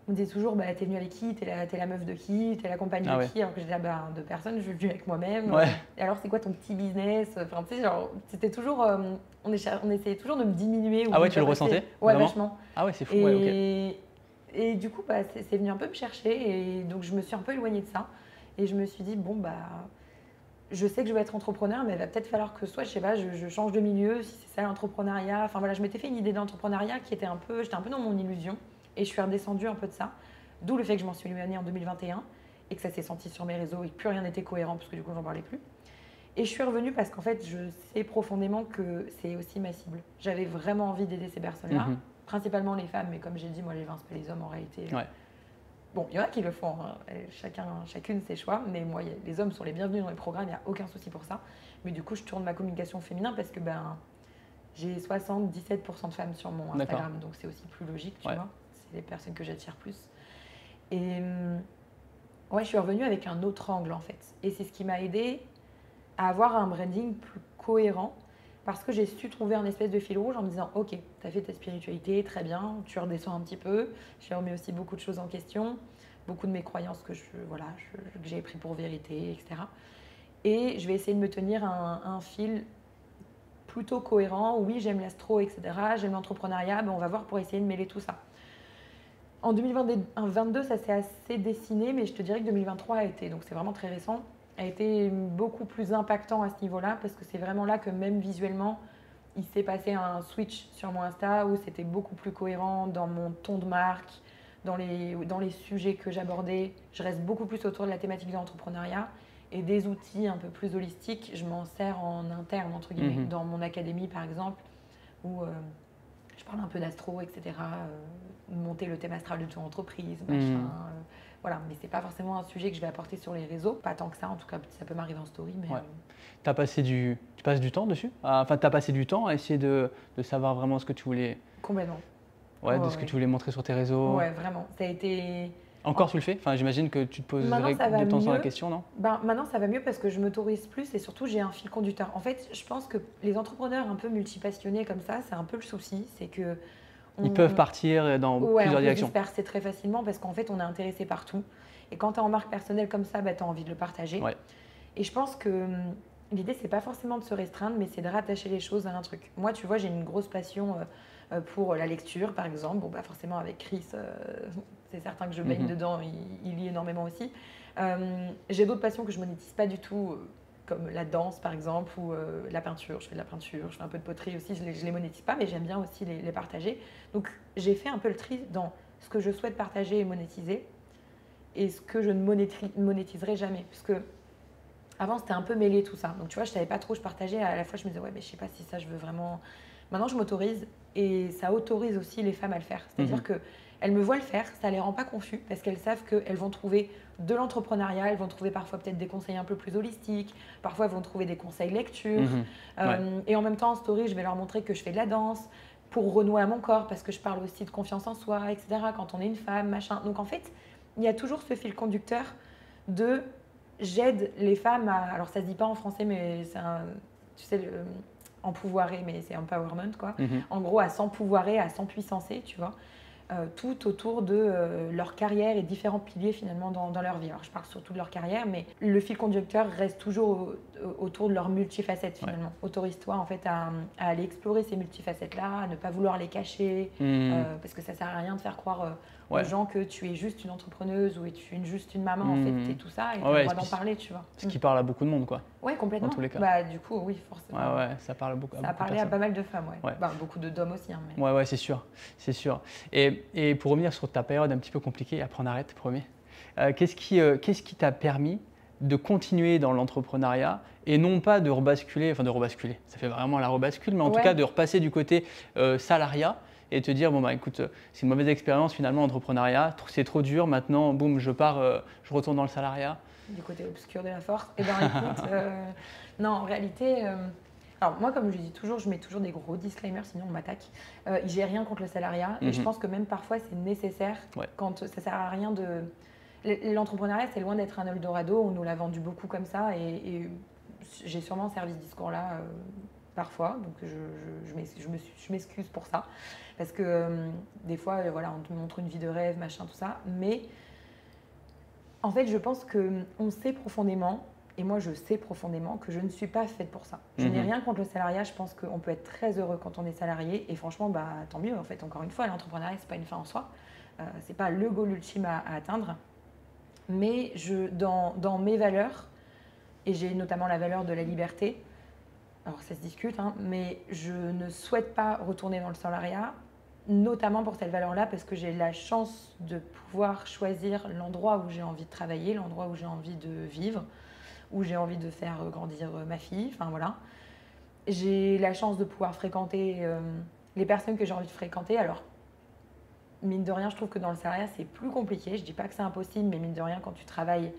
On me disait toujours, bah, t'es venue avec qui, t'es la meuf de qui, t'es la compagne de qui, alors que j'étais là, bah, de personne, je suis venue avec moi-même. Et alors, c'est quoi ton petit business? Enfin, tu sais, genre, c'était toujours, on essayait toujours de me diminuer. Ah ouais, tu le ressentais? Ouais, vachement. Ah ouais, c'est fou, Et du coup, bah, c'est venu un peu me chercher, et donc je me suis un peu éloignée de ça. Et je me suis dit, bon, bah, je sais que je vais être entrepreneur, mais il va peut-être falloir que soit, je sais pas, je change de milieu, si c'est ça l'entrepreneuriat. Enfin voilà, je m'étais fait une idée d'entrepreneuriat qui était j'étais un peu dans mon illusion. Et je suis redescendue un peu de ça, d'où le fait que je m'en suis éloignée en 2021 et que ça s'est senti sur mes réseaux et que plus rien n'était cohérent parce que du coup, j'en parlais plus. Et je suis revenue parce qu'en fait, je sais profondément que c'est aussi ma cible. J'avais vraiment envie d'aider ces personnes-là, principalement les femmes, mais comme j'ai dit, moi, les vins, c'est pas les hommes en réalité. Bon, il y en a qui le font, hein. Chacune ses choix, mais moi, les hommes sont les bienvenus dans les programmes, il n'y a aucun souci pour ça. Mais du coup, je tourne ma communication féminin parce que j'ai 77% de femmes sur mon Instagram, donc c'est aussi plus logique, tu vois. C'est les personnes que j'attire plus. Et je suis revenue avec un autre angle en fait. Et c'est ce qui m'a aidée à avoir un branding plus cohérent parce que j'ai su trouver un espèce de fil rouge en me disant ok, tu as fait ta spiritualité, très bien, tu redescends un petit peu. J'ai remis aussi beaucoup de choses en question, beaucoup de mes croyances que j'ai pris pour vérité, etc. Et je vais essayer de me tenir un fil plutôt cohérent. Oui, j'aime l'astro, etc. J'aime l'entrepreneuriat, on va voir pour essayer de mêler tout ça. En 2022, ça s'est assez dessiné, mais je te dirais que 2023 donc c'est vraiment très récent, a été beaucoup plus impactant à ce niveau-là, parce que c'est vraiment là que même visuellement, il s'est passé un switch sur mon Insta où c'était beaucoup plus cohérent dans mon ton de marque, dans les sujets que j'abordais. Je reste beaucoup plus autour de la thématique de l'entrepreneuriat et des outils un peu plus holistiques, je m'en sers en interne, entre guillemets, dans mon académie par exemple, où je parle un peu d'astro, etc., monter le thème astral de ton entreprise, machin. Voilà, mais c'est pas forcément un sujet que je vais apporter sur les réseaux, pas tant que ça, en tout cas, ça peut m'arriver en story. Mais tu passes du temps dessus? Enfin, tu as passé du temps à essayer de savoir vraiment ce que tu voulais. Complètement. Ce que tu voulais montrer sur tes réseaux. Ouais, vraiment. Ça a été. Encore tu le fais? Enfin, j'imagine que tu te poses de temps en temps la question, non? Maintenant, ça va mieux parce que je m'autorise plus et surtout, j'ai un fil conducteur. En fait, je pense que les entrepreneurs un peu multipassionnés comme ça, c'est un peu le souci, c'est que ils peuvent partir dans plusieurs directions. On peut disperser très facilement parce qu'en fait, on est intéressé par tout. Et quand tu es en marque personnelle comme ça, tu as envie de le partager. Et je pense que l'idée, c'est pas forcément de se restreindre, mais c'est de rattacher les choses à un truc. Moi, tu vois, j'ai une grosse passion pour la lecture, par exemple. Bon, forcément, avec Chris, c'est certain que je baigne dedans, il lit énormément aussi. J'ai d'autres passions que je monétise pas du tout, comme la danse par exemple, ou la peinture. Je fais de la peinture, je fais un peu de poterie aussi, je les monétise pas, mais j'aime bien aussi les partager. Donc j'ai fait un peu le tri dans ce que je souhaite partager et monétiser, et ce que je ne monétiserai jamais. Parce que avant c'était un peu mêlé tout ça. Donc tu vois, je savais pas trop, je partageais, à la fois je me disais ouais, mais je sais pas si ça je veux vraiment. Maintenant je m'autorise, et ça autorise aussi les femmes à le faire. C'est-à-dire que elles me voient le faire, ça les rend pas confus parce qu'elles savent qu'elles vont trouver de l'entrepreneuriat, elles vont trouver parfois peut-être des conseils un peu plus holistiques, parfois elles vont trouver des conseils lecture. Et en même temps en story, je vais leur montrer que je fais de la danse pour renouer à mon corps parce que je parle aussi de confiance en soi, etc. Quand on est une femme, machin. Donc en fait, il y a toujours ce fil conducteur de j'aide les femmes à… Alors ça se dit pas en français, mais c'est tu sais, empouvoirer, mais c'est empowerment quoi. En gros, à s'empouvoirer, à s'empuissancer, tu vois. tout autour de leur carrière et différents piliers finalement dans leur vie. Alors je parle surtout de leur carrière, mais le fil conducteur reste toujours autour de leurs multifacettes finalement. Ouais. Autorise-toi en fait à aller explorer ces multifacettes-là, à ne pas vouloir les cacher, parce que ça sert à rien de faire croire aux gens que tu es juste une entrepreneuse ou tu es juste une maman. En fait, tu es tout ça et tu as le droit d'en parler, tu vois. Ce qui parle à beaucoup de monde, quoi. Oui, complètement. Dans tous les cas. Bah, du coup, oui, forcément. Ouais, ça parle beaucoup. Ça a parlé à pas mal de femmes, ouais. Bah, beaucoup d'hommes aussi. Hein, mais... Ouais, c'est sûr, c'est sûr. Et pour revenir sur ta période un petit peu compliquée, après on arrête, promis. Qu'est-ce qui t'a permis de continuer dans l'entrepreneuriat et non pas de rebasculer, ça fait vraiment la rebascule, mais en tout cas de repasser du côté salariat et te dire, bon bah écoute, c'est une mauvaise expérience finalement, entrepreneuriat, c'est trop dur, maintenant, boum, je pars, je retourne dans le salariat. Du côté obscur de la force. Et bien écoute, non, en réalité, alors moi comme je dis toujours, je mets toujours des gros disclaimers, sinon on m'attaque. J'ai rien contre le salariat et je pense que même parfois c'est nécessaire quand ça sert à rien de... L'entrepreneuriat, c'est loin d'être un Eldorado, on nous l'a vendu beaucoup comme ça et j'ai sûrement servi ce discours-là parfois, donc je m'excuse pour ça, parce que des fois, voilà, on te montre une vie de rêve, machin, tout ça, mais en fait, je pense qu'on sait profondément, et moi je sais profondément, que je ne suis pas faite pour ça. Je n'ai rien contre le salariat, je pense qu'on peut être très heureux quand on est salarié, et franchement, bah, tant mieux, en fait, encore une fois, l'entrepreneuriat, c'est pas une fin en soi, c'est pas le goal ultime à atteindre. Mais dans mes valeurs, et j'ai notamment la valeur de la liberté, alors ça se discute, hein, mais je ne souhaite pas retourner dans le salariat, notamment pour cette valeur-là, parce que j'ai la chance de pouvoir choisir l'endroit où j'ai envie de travailler, l'endroit où j'ai envie de vivre, où j'ai envie de faire grandir ma fille, enfin voilà. J'ai la chance de pouvoir fréquenter les personnes que j'ai envie de fréquenter, alors mine de rien, je trouve que dans le salariat, c'est plus compliqué. Je ne dis pas que c'est impossible, mais mine de rien, quand tu travailles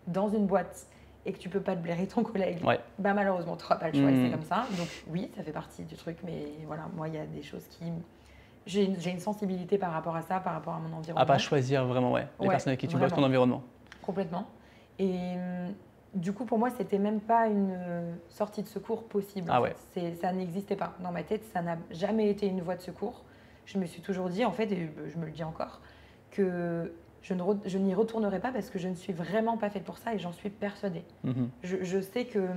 dans une boîte et que tu ne peux pas te blairer ton collègue, bah malheureusement, tu n'auras pas le choix et c'est comme ça. Donc oui, ça fait partie du truc, mais voilà, moi, il y a des choses qui... J'ai une sensibilité par rapport à ça, par rapport à mon environnement. À pas choisir vraiment, les personnes avec qui tu bosses, ton environnement. Complètement. Et du coup, pour moi, c'était même pas une sortie de secours possible. Ça n'existait pas. Dans ma tête, ça n'a jamais été une voie de secours. Je me suis toujours dit, en fait, et je me le dis encore, que je n'y retournerai pas parce que je ne suis vraiment pas faite pour ça et j'en suis persuadée. Je sais que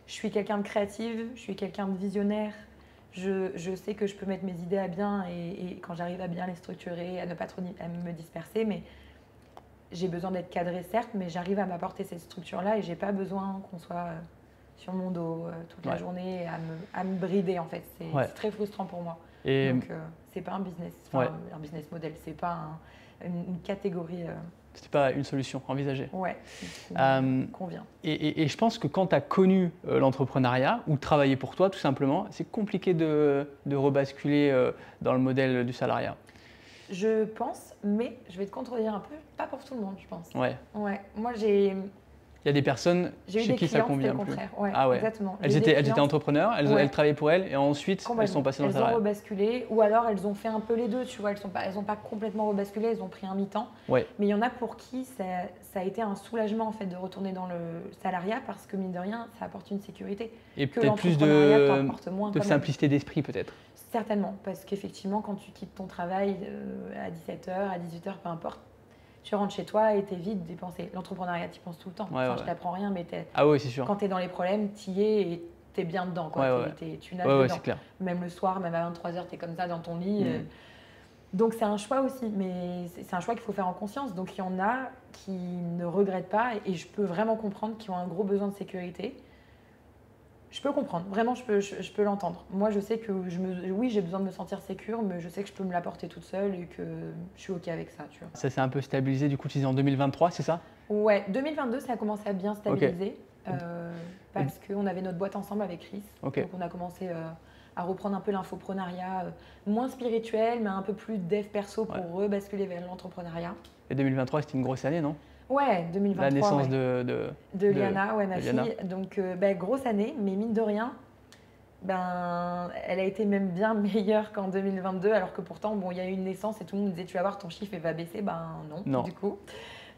je suis quelqu'un de créative, je suis quelqu'un de visionnaire, je sais que je peux mettre mes idées à bien et quand j'arrive à bien les structurer, à ne pas trop à me disperser, mais j'ai besoin d'être cadrée, certes, mais j'arrive à m'apporter cette structure-là et j'ai pas besoin qu'on soit sur mon dos toute la journée à me brider, en fait. C'est très frustrant pour moi. Donc, c'est pas un business, un business model, c'est pas une catégorie. C'était pas une solution envisagée. Ouais, convient. Et je pense que quand tu as connu l'entrepreneuriat ou travaillé pour toi, tout simplement, c'est compliqué de rebasculer dans le modèle du salariat. Je pense, mais je vais te contredire un peu, pas pour tout le monde, je pense. Ouais. Moi, j'ai... Il y a des personnes chez qui ça convient plus. Exactement. Elles étaient entrepreneurs, elles travaillaient pour elles et ensuite elles sont passées dans le salariat. Elles ont rebasculé ou alors elles ont fait un peu les deux, tu vois. Elles n'ont pas complètement rebasculé, elles ont pris un mi-temps. Mais il y en a pour qui ça a été un soulagement en fait de retourner dans le salariat parce que mine de rien, ça apporte une sécurité. Et peut-être plus de simplicité d'esprit peut-être. Certainement, parce qu'effectivement quand tu quittes ton travail à 17h, à 18h, peu importe, tu rentres chez toi et t'es vite dépensé. L'entrepreneuriat, tu y penses tout le temps. Je t'apprends rien, mais c'est sûr. Quand tu es dans les problèmes, tu y es et tu es bien dedans. Tu nages dedans. C'est clair. Même le soir, même à 23h, tu es comme ça dans ton lit. Donc c'est un choix aussi, mais c'est un choix qu'il faut faire en conscience. Donc il y en a qui ne regrettent pas et je peux vraiment comprendre qu'ils ont un gros besoin de sécurité. Je peux comprendre, vraiment je peux l'entendre. Moi je sais que oui j'ai besoin de me sentir sécure, mais je sais que je peux me l'apporter toute seule et que je suis ok avec ça. Tu vois. Ça s'est un peu stabilisé du coup, tu disais en 2023, c'est ça? Ouais, 2022 ça a commencé à bien stabiliser parce qu'on avait notre boîte ensemble avec Chris. Donc on a commencé à reprendre un peu l'infoprenariat, moins spirituel mais un peu plus dev perso pour rebasculer vers l'entrepreneuriat. Et 2023 c'était une grosse année, non? Ouais, 2023. La naissance de Liana, ma fille. Donc, grosse année, mais mine de rien, elle a été même bien meilleure qu'en 2022, alors que pourtant, il y a eu une naissance et tout le monde disait tu vas voir, ton chiffre va baisser. Non, du coup.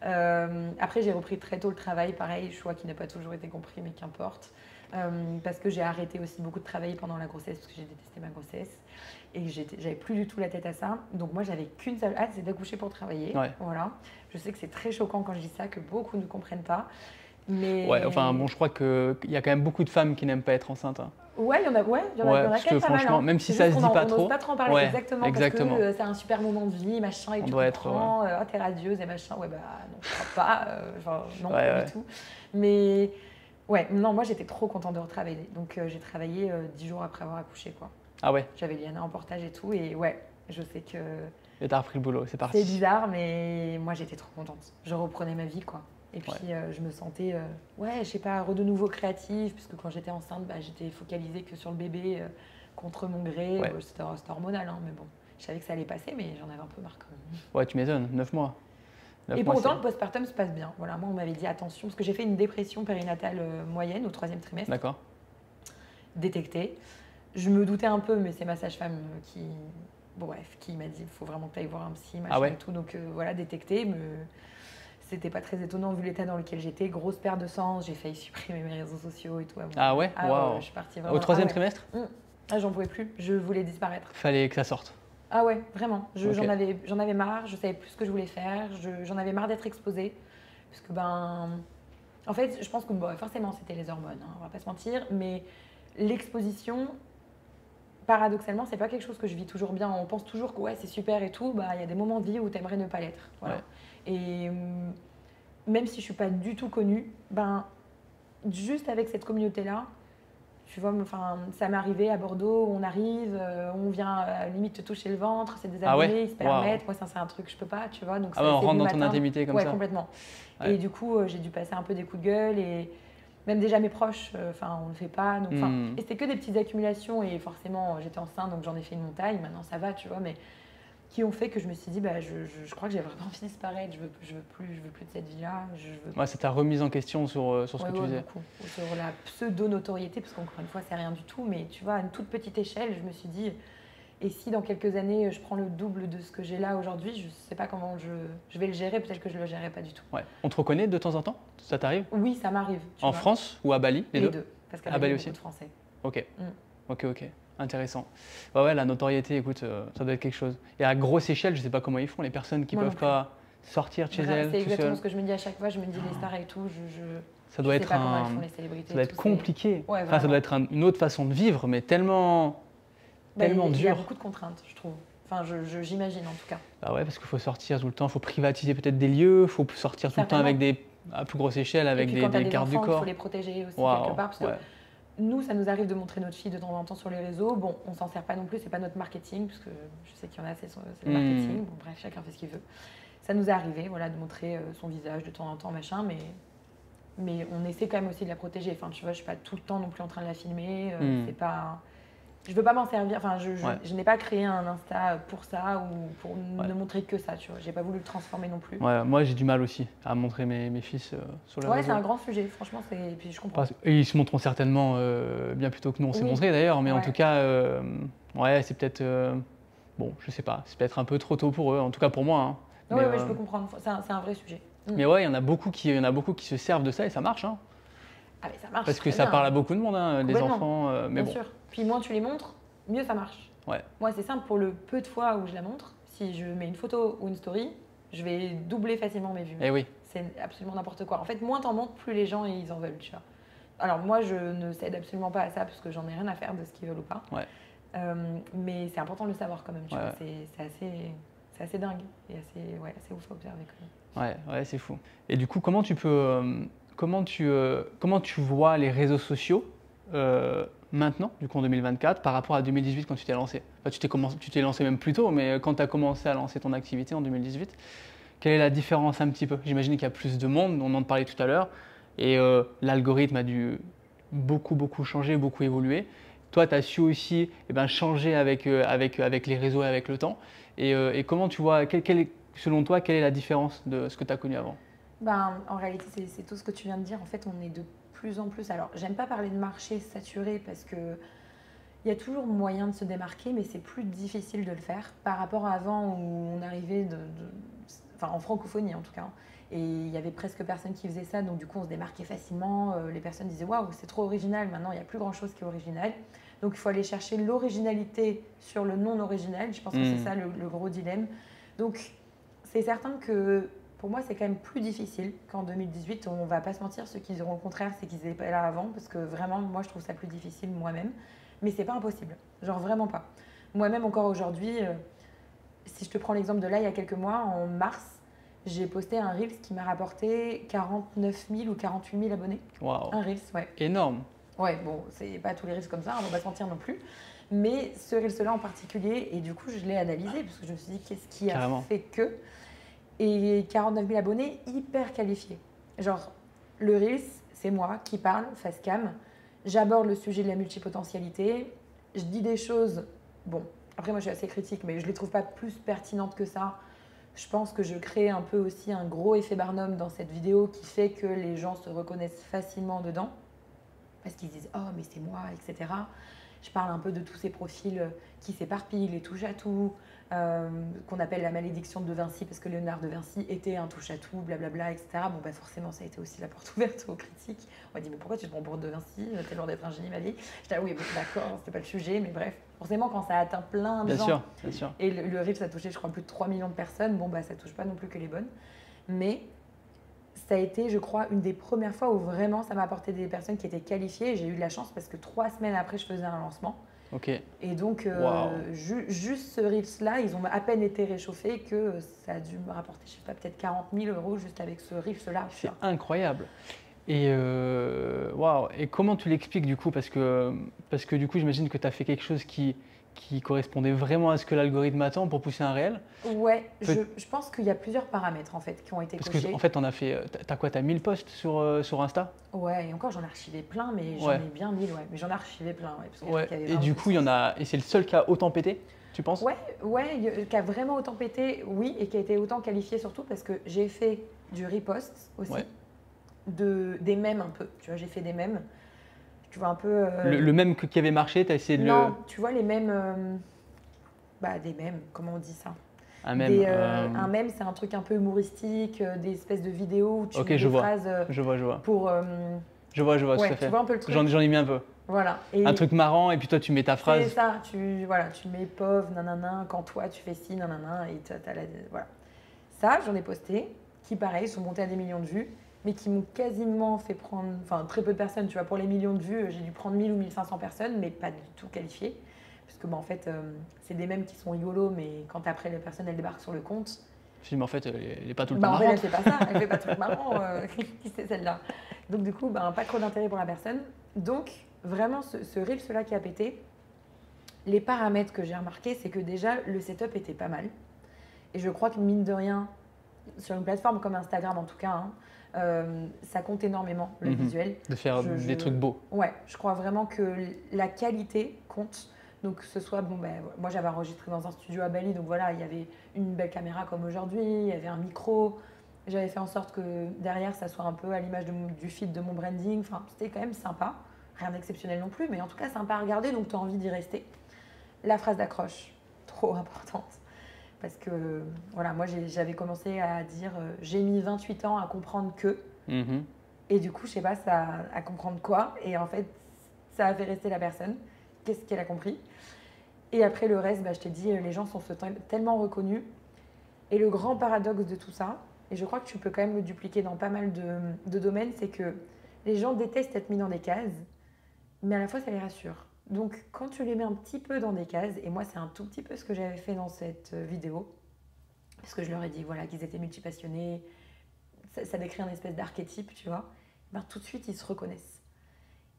Après, j'ai repris très tôt le travail, pareil, choix qui n'a pas toujours été compris, mais qu'importe. Parce que j'ai arrêté aussi beaucoup de travailler pendant la grossesse, parce que j'ai détesté ma grossesse. Et j'avais plus du tout la tête à ça. Donc moi, j'avais qu'une seule hâte, c'est d'accoucher pour travailler. Ouais. Voilà. Je sais que c'est très choquant quand je dis ça, que beaucoup ne comprennent pas. Mais... Ouais, enfin bon, je crois qu'il y a quand même beaucoup de femmes qui n'aiment pas être enceintes. Hein. Ouais, il y en a quand parce même que pas mal. franchement, Hein. même si ça se dit pas trop. On n'ose pas trop en parler, Ouais, exactement, parce que c'est un super moment de vie, machin, et on tu doit comprends, t'es radieuse et machin. Ouais, bah non, je crois pas. Enfin, non, pas du tout. Mais ouais, non, moi j'étais trop contente de retravailler. Donc j'ai travaillé 10 jours après avoir accouché, quoi. Ah ouais. J'avais Liana en portage et tout, et ouais, je sais que. Et t'as repris le boulot, c'est parti. C'est bizarre, mais moi j'étais trop contente. Je reprenais ma vie, quoi. Et puis je me sentais, je sais pas, de nouveau créative, puisque quand j'étais enceinte, j'étais focalisée que sur le bébé contre mon gré. Ouais. C'était hormonal, hein, mais bon, je savais que ça allait passer, mais j'en avais un peu marre quand même. Ouais, tu m'étonnes, 9 mois. Et pour autant, le postpartum se passe bien. Voilà, moi, on m'avait dit attention, parce que j'ai fait une dépression périnatale moyenne au 3e trimestre. D'accord. Détectée. Je me doutais un peu, mais c'est ma sage-femme qui m'a dit il faut vraiment que tu ailles voir un psy, machin et tout. Donc voilà, détecté. C'était pas très étonnant vu l'état dans lequel j'étais. Grosse perte de sang, j'ai failli supprimer mes réseaux sociaux et tout. Ah ouais, wow. Je suis partie vraiment. Au 3e trimestre j'en pouvais plus. Je voulais disparaître. Fallait que ça sorte. Ah ouais, vraiment. J'en avais marre. Je savais plus ce que je voulais faire. J'en avais marre d'être exposée. Parce que en fait, je pense que forcément c'était les hormones, hein, on va pas se mentir. Mais l'exposition, paradoxalement, c'est pas quelque chose que je vis toujours bien. On pense toujours que c'est super et tout. Il y a des moments de vie où tu aimerais ne pas l'être. Voilà. Ouais. Et même si je suis pas du tout connue, juste avec cette communauté-là, tu vois, ça m'est arrivé à Bordeaux, on arrive, on vient limite te toucher le ventre, c'est des abonnés, ils se permettent. Moi, ça c'est un truc que je peux pas, tu vois. Donc on rentre dans ton intimité comme ça. Ouais, complètement. Ouais. Et du coup, j'ai dû passer un peu des coups de gueule et même déjà mes proches, on ne fait pas. Donc, et c'était que des petites accumulations et forcément, j'étais enceinte, donc j'en ai fait une montagne. Maintenant, ça va, tu vois, mais qui ont fait que je me suis dit, je crois que j'ai vraiment envie de disparaître. Je veux plus de cette vie-là. Ouais, c'est ta remise en question sur ce que tu faisais. Beaucoup. Sur la pseudo-notoriété, parce qu'encore une fois, c'est rien du tout. Mais tu vois, à une toute petite échelle, je me suis dit, et si dans quelques années, je prends le double de ce que j'ai là aujourd'hui, je ne sais pas comment je vais le gérer. Peut-être que je ne le gérerai pas du tout. Ouais. On te reconnaît de temps en temps? Ça t'arrive? Oui, ça m'arrive. En France ou à Bali? Les deux. Parce qu'à Bali, aussi. Beaucoup de Français. Ok. Ok. Intéressant. Ouais, la notoriété, écoute, ça doit être quelque chose. Et à grosse échelle, je ne sais pas comment ils font, les personnes qui ne peuvent pas sortir de chez elles. C'est exactement ce que je me dis à chaque fois. Je me dis les stars et tout, ça doit être sais pas comment elles font, les célébrités. Ça doit être compliqué. Ouais, ça doit être une autre façon de vivre, mais tellement dur. Il y a beaucoup de contraintes, je trouve. Enfin, j'imagine en tout cas. Bah ouais, parce qu'il faut sortir tout le temps, il faut privatiser peut-être des lieux, il faut sortir tout le temps avec à plus grosse échelle, avec des gardes du corps. Il faut les protéger aussi quelque part. Parce que nous, ça nous arrive de montrer notre fille de temps en temps sur les réseaux. Bon, on s'en sert pas non plus, c'est pas notre marketing, parce que je sais qu'il y en a, c'est le marketing. Bon, bref, chacun fait ce qu'il veut. Ça nous est arrivé, de montrer son visage de temps en temps, machin, mais on essaie quand même aussi de la protéger. Enfin, tu vois, je suis pas tout le temps non plus en train de la filmer. C'est pas... Je veux pas m'en servir. Enfin, je n'ai pas créé un Insta pour ça ou pour ne montrer que ça, tu vois. J'ai pas voulu le transformer non plus. Ouais, moi, j'ai du mal aussi à montrer mes fils sur les réseaux. Ouais, c'est un grand sujet, franchement, et puis je comprends. Et ils se montreront certainement bien plus tôt que nous, on s'est montré d'ailleurs, mais en tout cas, c'est peut-être... bon, je sais pas, c'est peut-être un peu trop tôt pour eux, en tout cas pour moi. Hein. Oui, je peux comprendre, c'est un vrai sujet. Mais ouais, il y en a beaucoup qui se servent de ça et ça marche. Hein. Ah mais ça marche. Parce que ça parle à beaucoup de monde, hein, des enfants. Mais bien sûr. Puis moins tu les montres, mieux ça marche. Ouais. Moi c'est simple, pour le peu de fois où je la montre, si je mets une photo ou une story, je vais doubler facilement mes vues. Eh oui. C'est absolument n'importe quoi. En fait, moins t'en montres, plus les gens ils en veulent, tu vois. Alors moi je ne cède absolument pas à ça parce que j'en ai rien à faire de ce qu'ils veulent ou pas. Ouais. Mais c'est important de le savoir quand même, tu vois. C'est assez dingue et assez ouf à observer quand même. Ouais, c'est fou. Et du coup, comment tu vois les réseaux sociaux maintenant, du coup en 2024, par rapport à 2018 quand tu t'es lancé? Enfin, tu t'es lancé même plus tôt, mais quand tu as commencé à lancer ton activité en 2018, quelle est la différence un petit peu? J'imagine qu'il y a plus de monde, on en parlait tout à l'heure, et l'algorithme a dû beaucoup changer, beaucoup évoluer. Toi, tu as su aussi changer avec les réseaux et avec le temps. Et comment tu vois, selon toi, quelle est la différence de ce que tu as connu avant? En réalité, c'est tout ce que tu viens de dire. En fait, on est de plus en plus... Alors, j'aime pas parler de marché saturé parce que il y a toujours moyen de se démarquer, mais c'est plus difficile de le faire par rapport à avant où on arrivait en francophonie en tout cas. Et il y avait presque personne qui faisait ça, donc du coup on se démarquait facilement. Les personnes disaient waouh, c'est trop original, maintenant il n'y a plus grand chose qui est original. Donc il faut aller chercher l'originalité sur le non original. Je pense que c'est ça le gros dilemme. Donc c'est certain que pour moi c'est quand même plus difficile qu'en 2018. On va pas se mentir, ceux qui diront le contraire, c'est qu'ils n'étaient pas là avant, parce que vraiment moi je trouve ça plus difficile moi-même. Mais c'est pas impossible, genre vraiment pas. Moi-même encore aujourd'hui, si je te prends l'exemple de là, il y a quelques mois, en mars, j'ai posté un Reels qui m'a rapporté 49 000 ou 48 000 abonnés. Waouh. Un Reels, ouais. Énorme. Ouais, bon, c'est pas tous les Reels comme ça, on va pas se mentir non plus. Mais ce Reels-là en particulier, et du coup, je l'ai analysé, parce que je me suis dit, qu'est-ce qui a Carrément. fait que. Et 49 000 abonnés, hyper qualifiés. Genre, le Reels, c'est moi qui parle, face cam. J'aborde le sujet de la multipotentialité. Je dis des choses, bon, après moi je suis assez critique, mais je les trouve pas plus pertinentes que ça. Je pense que je crée un peu aussi un gros effet Barnum dans cette vidéo qui fait que les gens se reconnaissent facilement dedans. Parce qu'ils disent « Oh, mais c'est moi », etc. Je parle un peu de tous ces profils qui s'éparpillent, les touche-à-tout, qu'on appelle la malédiction de Vinci, parce que Léonard de Vinci était un touche-à-tout, blablabla, etc. Bon, bah forcément, ça a été aussi la porte ouverte aux critiques. On m'a dit « Mais pourquoi tu te prends pour de Vinci ? T'es loin d'être un génie, ma vie. » J'étais « Ah oui, bon, d'accord, c'était pas le sujet, mais bref. » Forcément, quand ça atteint plein de gens, bien sûr. et le Reel, ça a touché, je crois, plus de 3 millions de personnes, bon, bah ça touche pas non plus que les bonnes. Mais ça a été, je crois, une des premières fois où vraiment ça m'a apporté des personnes qui étaient qualifiées. J'ai eu de la chance parce que 3 semaines après, je faisais un lancement. Ok. Et donc, juste ce Reels-là, ils ont à peine été réchauffés que ça a dû me rapporter, je sais pas, peut-être 40 000 € juste avec ce Reels-là. C'est incroyable. Et waouh. Et comment tu l'expliques du coup parce que du coup, j'imagine que tu as fait quelque chose qui correspondait vraiment à ce que l'algorithme attend pour pousser un réel. Ouais, je pense qu'il y a plusieurs paramètres en fait qui ont été cochés. Parce que en fait, t'as quoi, t'as 1000 posts sur Insta? Ouais, et encore j'en ai archivé plein, mais j'en ai bien 1000, ouais. Mais j'en ai archivé plein, ouais. Parce qu'il y avait et du coup, il y en a, et c'est le seul qui a autant pété, tu penses? Ouais, qui a vraiment autant pété, oui, et qui a été autant qualifié surtout parce que j'ai fait du repost aussi, des mèmes un peu. Tu vois, j'ai fait des mèmes. Tu vois un peu. Le mème qui avait marché, tu as essayé de non, tu vois les mèmes. Des mèmes, comment on dit ça? Un mème. Un mème, c'est un truc un peu humoristique, des espèces de vidéos où tu mets je des vois. phrases Je vois. pour. Je vois, tout à fait. Tu vois un peu le truc. J'en ai mis un peu. Voilà. Et un truc marrant, et puis toi, tu mets ta phrase. C'est ça, tu mets pauvre, nanana, quand toi, tu fais ci, nanana, et voilà. Ça, j'en ai posté, qui pareil, sont montés à des millions de vues, mais qui m'ont quasiment fait prendre, enfin très peu de personnes, tu vois, pour les millions de vues, j'ai dû prendre 1000 ou 1500 personnes, mais pas du tout qualifiées. Parce que, en fait, c'est des mèmes qui sont rigolos, mais quand après, les personnes, elles débarquent sur le compte. Mais en fait, elle n'est pas tout le temps marrante. Elle fait pas ça, elle fait pas tout le marrant, qui c'est celle-là. Donc, du coup, pas trop d'intérêt pour la personne. Donc, vraiment, ce Reels-là qui a pété, les paramètres que j'ai remarqués, c'est que déjà, le setup était pas mal. Et je crois que, mine de rien, sur une plateforme comme Instagram en tout cas, ça compte énormément, le visuel. De faire des trucs beaux. Ouais, je crois vraiment que la qualité compte. Donc que ce soit, moi j'avais enregistré dans un studio à Bali, donc voilà, il y avait une belle caméra comme aujourd'hui, il y avait un micro. J'avais fait en sorte que derrière, ça soit un peu à l'image du feed de mon branding. Enfin, c'était quand même sympa. Rien d'exceptionnel non plus, mais en tout cas sympa à regarder, donc tu as envie d'y rester. La phrase d'accroche, trop importante. Parce que voilà, moi j'avais commencé à dire j'ai mis 28 ans à comprendre que. Et du coup, je sais pas, ça à comprendre quoi. Et en fait, ça a fait rester la personne. Qu'est-ce qu'elle a compris? Et après le reste, je t'ai dit, les gens sont tellement reconnus. Et le grand paradoxe de tout ça, et je crois que tu peux quand même le dupliquer dans pas mal de domaines, c'est que les gens détestent être mis dans des cases, mais à la fois ça les rassure. Donc quand tu les mets un petit peu dans des cases, et moi c'est un tout petit peu ce que j'avais fait dans cette vidéo, parce que je leur ai dit voilà, qu'ils étaient multipassionnés, ça décrit un espèce d'archétype, tu vois, tout de suite ils se reconnaissent.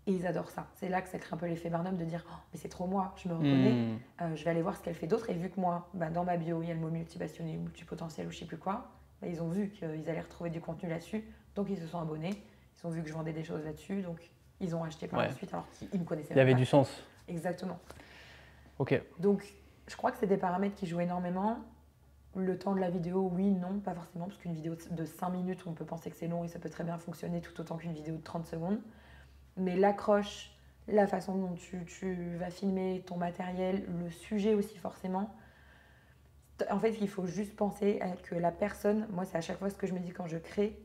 Et ils adorent ça. C'est là que ça crée un peu l'effet Barnum de dire oh, mais c'est trop moi, je me reconnais, je vais aller voir ce qu'elle fait d'autre. Et vu que moi, dans ma bio, il y a le mot multipassionné, multipotentiel ou je sais plus quoi, ils ont vu qu'ils allaient retrouver du contenu là-dessus, donc ils se sont abonnés. Ils ont vu que je vendais des choses là-dessus, donc ils ont acheté par la suite alors qu'ils me connaissaient. Il y avait du sens. Exactement. Ok. Donc je crois que c'est des paramètres qui jouent énormément. Le temps de la vidéo, oui, non, pas forcément, parce qu'une vidéo de 5 minutes, on peut penser que c'est long et ça peut très bien fonctionner tout autant qu'une vidéo de 30 secondes. Mais l'accroche, la façon dont tu vas filmer ton matériel, le sujet aussi forcément, En fait, il faut juste penser que la personne, moi c'est à chaque fois ce que je me dis quand je crée,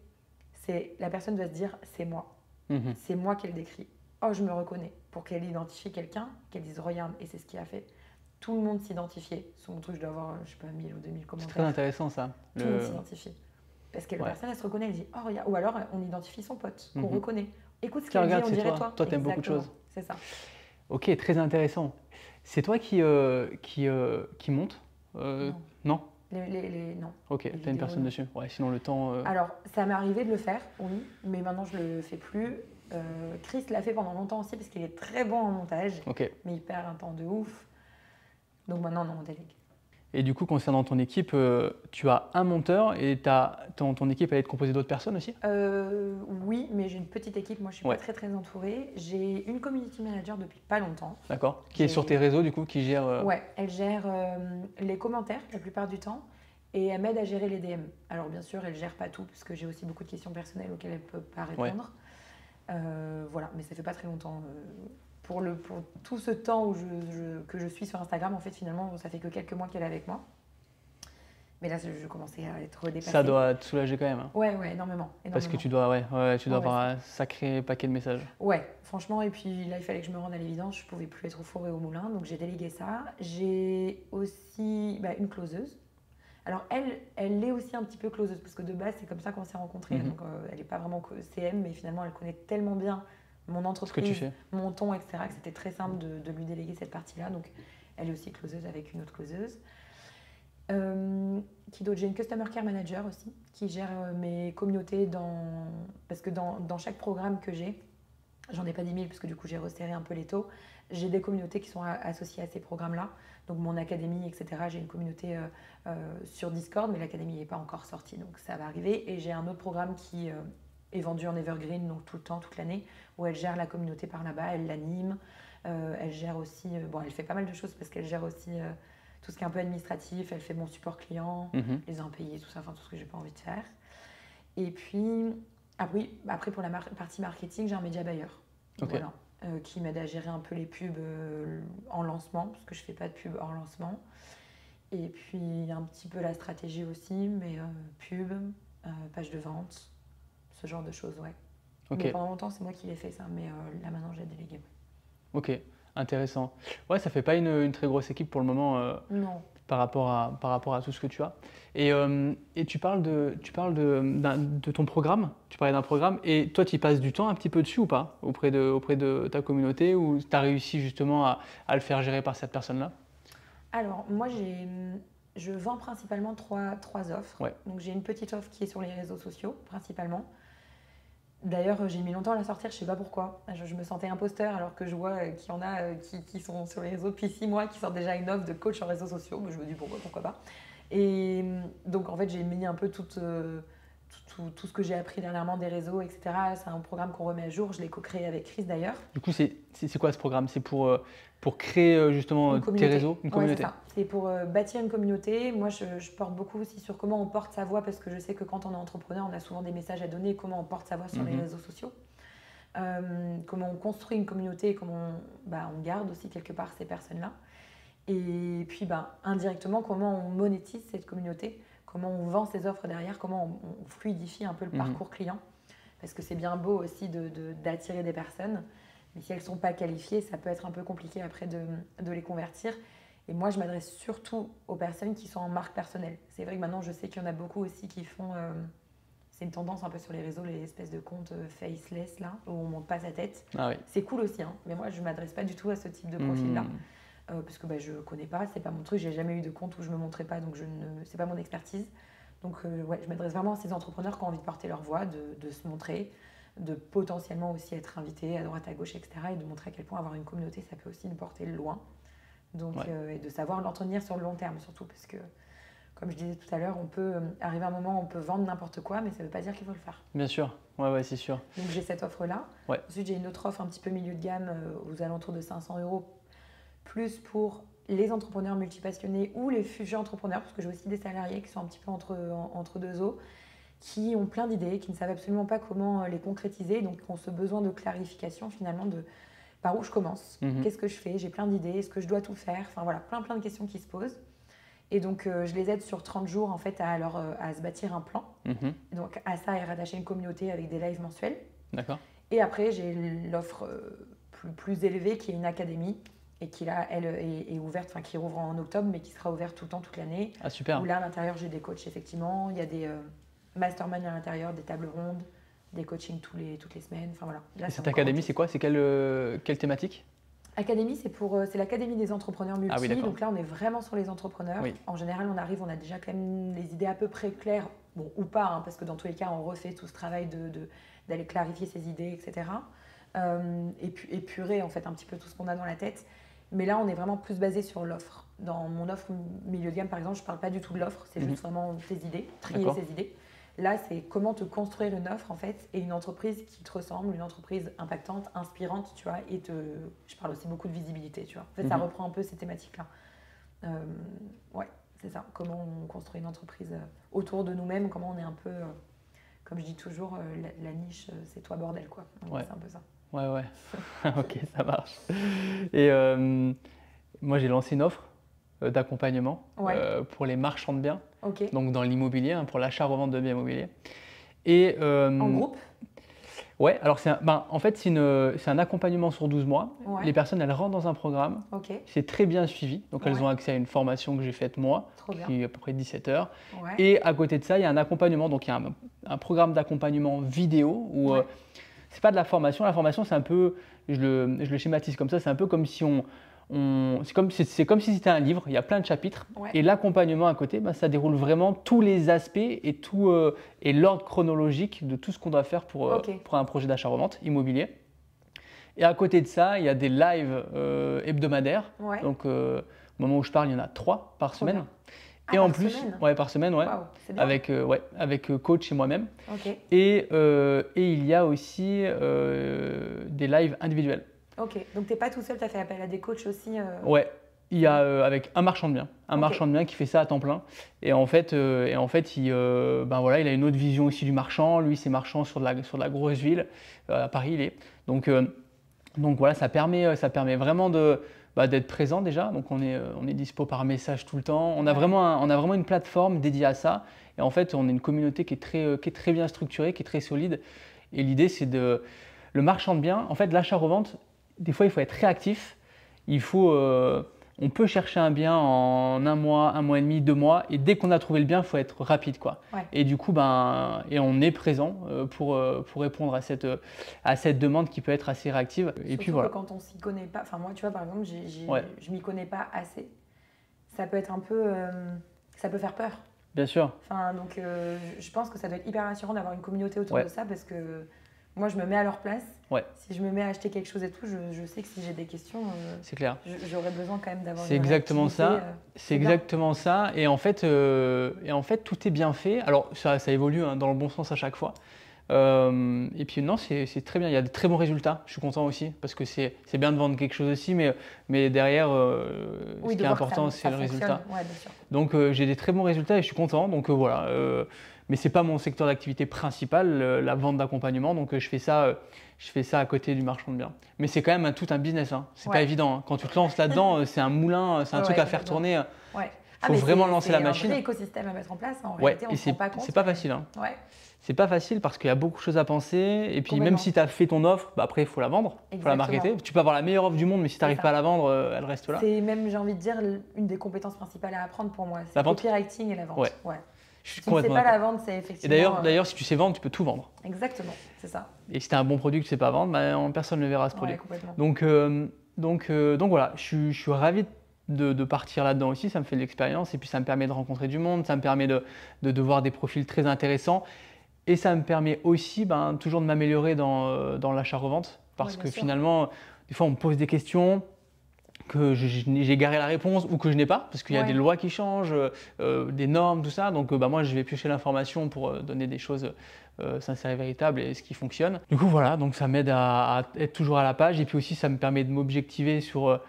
c'est la personne doit se dire c'est moi. C'est moi qu'elle décrit. Oh, je me reconnais. Pour qu'elle identifie quelqu'un, qu'elle dise regarde, et c'est ce qu'il a fait. Tout le monde s'identifiait. Sur mon truc, je dois avoir, je sais pas, 1000 ou 2000 commentaires. C'est très intéressant ça. Tout le monde s'identifie. Parce que la personne, elle se reconnaît, elle dit oh, regarde. Ou alors, on identifie son pote, qu'on reconnaît. Écoute ce qu'elle dit, on dirait toi. Toi, t'aimes beaucoup de choses. C'est ça. Ok, très intéressant. C'est toi qui monte Non. Non. Ok, t'as une personne dessus. Ouais, sinon le temps. Alors, ça m'est arrivé de le faire, oui, mais maintenant je le fais plus. Chris l'a fait pendant longtemps aussi parce qu'il est très bon en montage, mais il perd un temps de ouf. Donc maintenant, non, on délègue. Et du coup, concernant ton équipe, tu as un monteur et ton équipe elle est composée d'autres personnes aussi? Oui, mais j'ai une petite équipe. Moi, je suis pas très très entourée. J'ai une community manager depuis pas longtemps. D'accord. Qui est sur tes réseaux du coup, qui gère. Ouais, elle gère les commentaires la plupart du temps et elle m'aide à gérer les DM. Alors bien sûr, elle gère pas tout parce que j'ai aussi beaucoup de questions personnelles auxquelles elle peut pas répondre. Voilà, mais ça fait pas très longtemps. Pour tout ce temps que je suis sur Instagram, en fait, finalement, ça fait que quelques mois qu'elle est avec moi. Mais là, je commençais à être dépassée. Ça doit te soulager quand même. Hein. Ouais, énormément. Parce que tu dois avoir un sacré paquet de messages. Ouais, franchement. Et puis là, il fallait que je me rende à l'évidence. Je pouvais plus être au four et au moulin. Donc, j'ai délégué ça. J'ai aussi une closeuse. Alors, elle est aussi un petit peu closeuse. Parce que de base, c'est comme ça qu'on s'est rencontrés. Donc, elle n'est pas vraiment CM. Mais finalement, elle connaît tellement bien mon entreprise, mon ton, etc., que c'était très simple de lui déléguer cette partie-là. Donc, elle est aussi closeuse avec une autre closeuse. Qui d'autre? J'ai une Customer Care Manager aussi, qui gère mes communautés parce que dans chaque programme que j'ai, j'en ai pas 10 000 parce que du coup j'ai resserré un peu les taux, j'ai des communautés qui sont associées à ces programmes-là. Donc mon académie, etc., j'ai une communauté sur Discord, mais l'académie n'est pas encore sortie, donc ça va arriver. Et j'ai un autre programme qui est vendu en evergreen, donc tout le temps, toute l'année, où elle gère la communauté par là-bas, elle l'anime, elle gère aussi, elle fait pas mal de choses parce qu'elle gère aussi tout ce qui est un peu administratif, elle fait mon support client, les impayés, tout ça, enfin tout ce que j'ai pas envie de faire. Et puis, après pour la partie marketing, j'ai un média buyer, voilà, qui m'aide à gérer un peu les pubs en lancement, parce que je fais pas de pub hors lancement. Et puis un petit peu la stratégie aussi, mais pub, page de vente, ce genre de choses, ouais. Mais pendant longtemps, c'est moi qui l'ai fait ça, mais là maintenant, j'ai délégué. Ok, intéressant. Ouais, ça fait pas une très grosse équipe pour le moment. Non. Par rapport à tout ce que tu as. Et tu parles de ton programme, tu parlais d'un programme, et toi tu y passes du temps un petit peu dessus ou pas, auprès de ta communauté, ou tu as réussi justement à le faire gérer par cette personne-là? Alors moi je vends principalement trois offres. Ouais. Donc j'ai une petite offre qui est sur les réseaux sociaux principalement. D'ailleurs, j'ai mis longtemps à la sortir, je ne sais pas pourquoi. Je me sentais imposteur alors que je vois qu'il y en a qui sont sur les réseaux depuis 6 mois, qui sortent déjà une offre de coach en réseaux sociaux. Je me dis pourquoi pas. Et donc en fait, j'ai mis un peu tout ce que j'ai appris dernièrement des réseaux, etc. C'est un programme qu'on remet à jour. Je l'ai co-créé avec Chris d'ailleurs. Du coup, c'est quoi ce programme? C'est pour créer justement tes réseaux, une communauté? Ouais, c'est ça. C'est pour bâtir une communauté. Moi, je porte beaucoup aussi sur comment on porte sa voix, parce que je sais que quand on est entrepreneur, on a souvent des messages à donner, comment on porte sa voix sur les réseaux sociaux. Comment on construit une communauté, comment on garde aussi quelque part ces personnes-là. Et puis indirectement, comment on monétise cette communauté, comment on vend ses offres derrière, comment on fluidifie un peu le parcours client. Parce que c'est bien beau aussi d'attirer des personnes, mais si elles ne sont pas qualifiées, ça peut être un peu compliqué après de les convertir. Et moi, je m'adresse surtout aux personnes qui sont en marque personnelle. C'est vrai que maintenant, je sais qu'il y en a beaucoup aussi qui font... c'est une tendance un peu sur les réseaux, les espèces de comptes faceless, là, où on ne monte pas sa tête. Ah oui. C'est cool aussi, hein, mais moi, je ne m'adresse pas du tout à ce type de profil-là. Parce que je ne connais pas, c'est pas mon truc, j'ai jamais eu de compte où je ne me montrais pas, donc c'est pas mon expertise. Donc je m'adresse vraiment à ces entrepreneurs qui ont envie de porter leur voix, de se montrer, de potentiellement aussi être invités à droite, à gauche, etc. Et de montrer à quel point avoir une communauté, ça peut aussi nous porter loin. Donc, et de savoir l'entretenir sur le long terme surtout, parce que comme je disais tout à l'heure, on peut arriver à un moment où on peut vendre n'importe quoi, mais ça ne veut pas dire qu'il faut le faire. Bien sûr, ouais, c'est sûr. Donc j'ai cette offre-là. Ouais. Ensuite, j'ai une autre offre un petit peu milieu de gamme, aux alentours de 500 €, plus pour les entrepreneurs multipassionnés ou les futurs entrepreneurs, parce que j'ai aussi des salariés qui sont un petit peu entre deux eaux, qui ont plein d'idées, qui ne savent absolument pas comment les concrétiser, donc qui ont ce besoin de clarification finalement de par où je commence, qu'est-ce que je fais, j'ai plein d'idées, est-ce que je dois tout faire, enfin voilà, plein de questions qui se posent. Et donc, je les aide sur 30 jours en fait à se bâtir un plan. Donc, à ça est rattaché une communauté avec des lives mensuels. D'accord. Et après, j'ai l'offre plus élevée qui est une académie et qui là, elle est ouverte, enfin qui rouvre en octobre, mais qui sera ouverte tout le temps, toute l'année. Ah, super. Où là, à l'intérieur, j'ai des coachs, effectivement. Il y a des masterminds à l'intérieur, des tables rondes, des coachings toutes les semaines. Enfin, voilà. Là, et cette académie, c'est quoi? C'est quelle thématique? Académie, c'est l'académie des entrepreneurs multi. Ah oui, donc là, on est vraiment sur les entrepreneurs. Oui. En général, on a déjà quand même les idées à peu près claires, bon, ou pas, hein, parce que dans tous les cas, on refait tout ce travail d'aller clarifier ses idées, etc. Et puis épurer en fait un petit peu tout ce qu'on a dans la tête. Mais là, on est vraiment plus basé sur l'offre. Dans mon offre milieu de gamme, par exemple, je ne parle pas du tout de l'offre, c'est juste vraiment tes idées, trier ses idées. Là, c'est comment te construire une offre en fait et une entreprise qui te ressemble, une entreprise impactante, inspirante, tu vois. Je parle aussi beaucoup de visibilité, tu vois. En fait, ça reprend un peu ces thématiques-là. Ouais, c'est ça. Comment on construit une entreprise autour de nous-mêmes, comment on est un peu, comme je dis toujours, la niche, c'est toi bordel, quoi. Donc, c'est un peu ça. Ouais. Ok, ça marche. Et moi, j'ai lancé une offre d'accompagnement pour les marchands de biens, donc dans l'immobilier, hein, pour l'achat-revente de biens immobiliers. Et, en groupe? Ouais, alors en fait, c'est un accompagnement sur 12 mois. Les personnes, elles rentrent dans un programme. C'est très bien suivi. Donc, elles ont accès à une formation que j'ai faite moi, qui est à peu près 17 heures. Et à côté de ça, il y a un accompagnement. Donc, il y a un programme d'accompagnement vidéo où c'est pas de la formation. La formation, c'est un peu, je le schématise comme ça, c'est un peu comme si c'est comme si c'était un livre, il y a plein de chapitres. Et l'accompagnement à côté, ça déroule vraiment tous les aspects et l'ordre chronologique de tout ce qu'on doit faire pour un projet d'achat-revente immobilier. Et à côté de ça, il y a des lives hebdomadaires. Donc, au moment où je parle, il y en a 3 par semaine. Et en plus, par semaine, avec coach et moi-même. Et il y a aussi des lives individuels. Ok, donc tu n'es pas tout seul, tu as fait appel à des coachs aussi Ouais, il y a avec un marchand de biens, marchand de biens qui fait ça à temps plein. Et en fait, il a une autre vision aussi du marchand. Lui, c'est marchand sur de la grosse ville, à Paris il est. Donc voilà, ça permet vraiment d'être présent déjà. Donc on est dispo par message tout le temps. On a vraiment une plateforme dédiée à ça. Et en fait, on est une communauté qui est très bien structurée, qui est très solide. Et l'idée, c'est le marchand de biens. En fait, l'achat-revente, des fois, il faut être réactif. On peut chercher un bien en 1 mois, 1 mois et demi, 2 mois. Et dès qu'on a trouvé le bien, il faut être rapide, quoi. Et du coup, on est présent pour répondre à cette demande qui peut être assez réactive. Et puis voilà. Quand on s'y connaît pas, enfin moi, tu vois, par exemple, je m'y connais pas assez. Ça peut être un peu, ça peut faire peur. Bien sûr. Enfin, donc, je pense que ça doit être hyper rassurant d'avoir une communauté autour de ça parce que moi, je me mets à leur place. Si je me mets à acheter quelque chose et tout, je sais que si j'ai des questions, c'est clair. J'aurais besoin quand même d'avoir une exactement ça. C'est exactement ça. Et en fait, tout est bien fait. Alors, ça évolue dans le bon sens à chaque fois. Et puis non, c'est très bien. Il y a de très bons résultats. Je suis content aussi parce que c'est bien de vendre quelque chose aussi, mais derrière, ce qui est important, c'est le résultat. Ouais, bien sûr. Donc, j'ai des très bons résultats et je suis content. Donc voilà. Mais c'est pas mon secteur d'activité principal, la vente d'accompagnement. Donc je fais ça à côté du marchand de biens. Mais c'est quand même tout un business. Hein. C'est pas évident. Hein. Quand tu te lances là-dedans, c'est un moulin, c'est un truc à faire tourner. Faut vraiment lancer la machine. C'est un vrai écosystème à mettre en place. En réalité, on ne se rend pas compte. C'est pas facile. Hein. C'est pas facile parce qu'il y a beaucoup de choses à penser. Et puis même si tu as fait ton offre, après il faut la vendre, il faut la marketer. Tu peux avoir la meilleure offre du monde, mais si tu n'arrives pas à la vendre, elle reste là. C'est même, j'ai envie de dire, une des compétences principales à apprendre pour moi. C'est le copywriting et la vente. Si tu ne sais pas la vendre, c'est effectivement… Et d'ailleurs, si tu sais vendre, tu peux tout vendre. Exactement, c'est ça. Et si tu as un bon produit que tu ne sais pas vendre, personne ne le verra ce produit. Donc voilà, je suis ravi de partir là-dedans aussi, ça me fait de l'expérience et puis ça me permet de rencontrer du monde, ça me permet de voir des profils très intéressants et ça me permet aussi toujours de m'améliorer dans l'achat-revente parce que finalement, des fois on me pose des questions que j'ai garé la réponse ou que je n'ai pas parce qu'il y a des lois qui changent, des normes, tout ça. Donc moi je vais piocher l'information pour donner des choses sincères et véritables et ce qui fonctionne. Du coup voilà, donc ça m'aide à être toujours à la page et puis aussi ça me permet de m'objectiver sur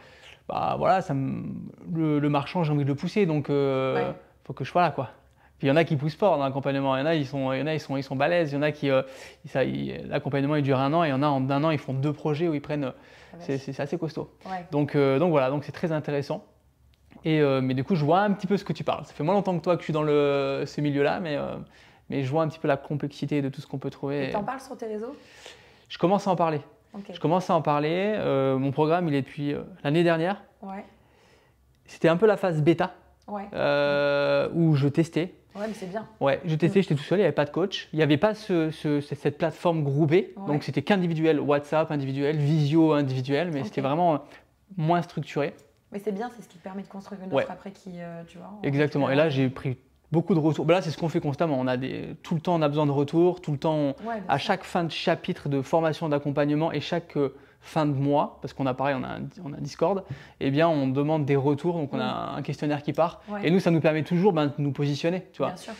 le marchand, j'ai envie de le pousser donc faut que je sois là quoi. Puis il y en a qui poussent fort dans l'accompagnement, il y en a ils sont balèzes, il y en a qui l'accompagnement il dure 1 an et il y en a en 1 an ils font 2 projets où ils prennent c'est assez costaud. Donc voilà, donc c'est très intéressant. Mais du coup, je vois un petit peu ce que tu parles. Ça fait moins longtemps que toi que je suis dans ce milieu-là, mais je vois un petit peu la complexité de tout ce qu'on peut trouver. Et t'en parles sur tes réseaux? Je commence à en parler. Okay. Je commence à en parler. Mon programme, il est depuis l'année dernière. Ouais. C'était un peu la phase bêta, ouais. Où je testais. Ouais, mais c'est bien. Ouais, je testais, j'étais tout seul, il n'y avait pas de coach. Il n'y avait pas cette plateforme groupée. Ouais. Donc c'était qu'individuel, WhatsApp individuel, Visio individuel, mais c'était vraiment moins structuré. Mais c'est bien, c'est ce qui te permet de construire une offre après qui, tu vois. Exactement. Et là, j'ai pris beaucoup de retours. Là, c'est ce qu'on fait constamment. Tout le temps, on a besoin de retours. Tout le temps, à chaque fin de chapitre de formation, d'accompagnement et chaque fin de mois, parce qu'on a pareil, on a un Discord, eh bien, on demande des retours. Donc, on a un questionnaire qui part. Ouais. Et nous, ça nous permet toujours de nous positionner. Tu vois. Bien sûr.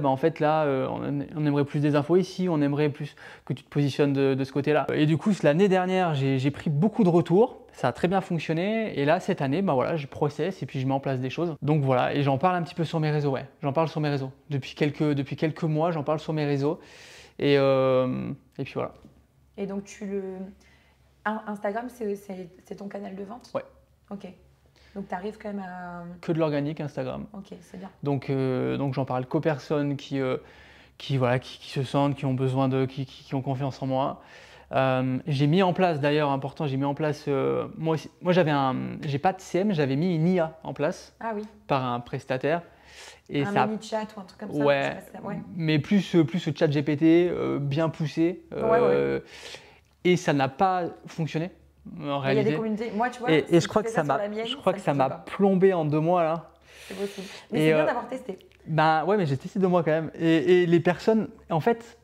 En fait, là, on aimerait plus des infos ici. On aimerait plus que tu te positionnes de ce côté-là. Et du coup, l'année dernière, j'ai pris beaucoup de retours. Ça a très bien fonctionné et là cette année, je processe et puis je mets en place des choses. Donc voilà, et j'en parle un petit peu sur mes réseaux, J'en parle sur mes réseaux. Depuis quelques mois, j'en parle sur mes réseaux et puis voilà. Et donc Instagram, c'est ton canal de vente? Ouais. Ok. Donc tu arrives quand même à… Que de l'organique Instagram. Ok, c'est bien. Donc j'en parle qu'aux personnes qui se sentent, qui ont besoin qui ont confiance en moi. J'ai mis en place, d'ailleurs important, moi j'ai pas de CM, j'avais mis une IA en place par un prestataire. Et un mini chat ou un truc comme ça. Ouais, mais plus le chat GPT bien poussé. Et ça n'a pas fonctionné en réalité. Il y a des communautés, moi tu vois, et je crois que ça m'a plombé en 2 mois là. C'est possible. Mais c'est bien d'avoir testé. Ouais, mais j'ai testé 2 mois quand même. Et les personnes, en fait,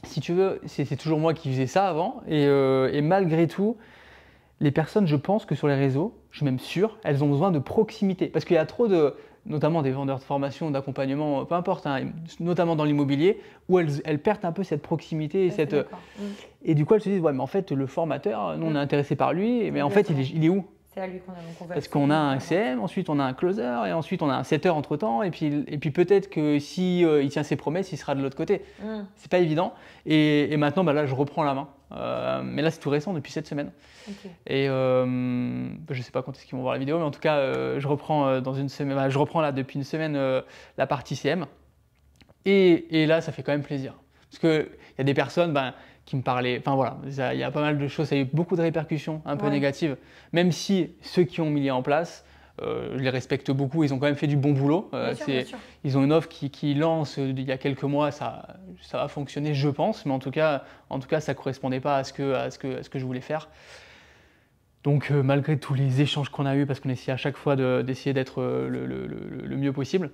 si tu veux, c'est toujours moi qui faisais ça avant. Et malgré tout, les personnes, je pense que sur les réseaux, je suis même sûr, elles ont besoin de proximité. Parce qu'il y a trop notamment des vendeurs de formation, d'accompagnement, peu importe, notamment dans l'immobilier, où elles perdent un peu cette proximité. Et du coup, elles se disent, ouais, mais en fait, le formateur, nous, on est intéressé par lui, mais en fait, il est où? C'est à lui qu'on a Parce qu'on a un CM, ensuite on a un closer, et ensuite on a un setter entre-temps, et puis peut-être que si il tient ses promesses, il sera de l'autre côté. C'est pas évident. Et maintenant, là, je reprends la main. Mais là, c'est tout récent, depuis cette semaine. Okay. Et je sais pas quand est-ce qu'ils vont voir la vidéo, mais en tout cas, je reprends dans une semaine. Je reprends là depuis une semaine la partie CM. Et là, ça fait quand même plaisir. Parce qu'il y a des personnes qui me parlaient. Enfin voilà, il y a pas mal de choses. Ça a eu beaucoup de répercussions un peu négatives. Même si ceux qui ont mis en place, je les respecte beaucoup. Ils ont quand même fait du bon boulot. Bien sûr. Ils ont une offre qui lance il y a quelques mois. Ça va fonctionner, je pense. Mais en tout cas, ça ne correspondait pas à ce que je voulais faire. Donc malgré tous les échanges qu'on a eus, parce qu'on essaie à chaque fois d'essayer d'être le mieux possible.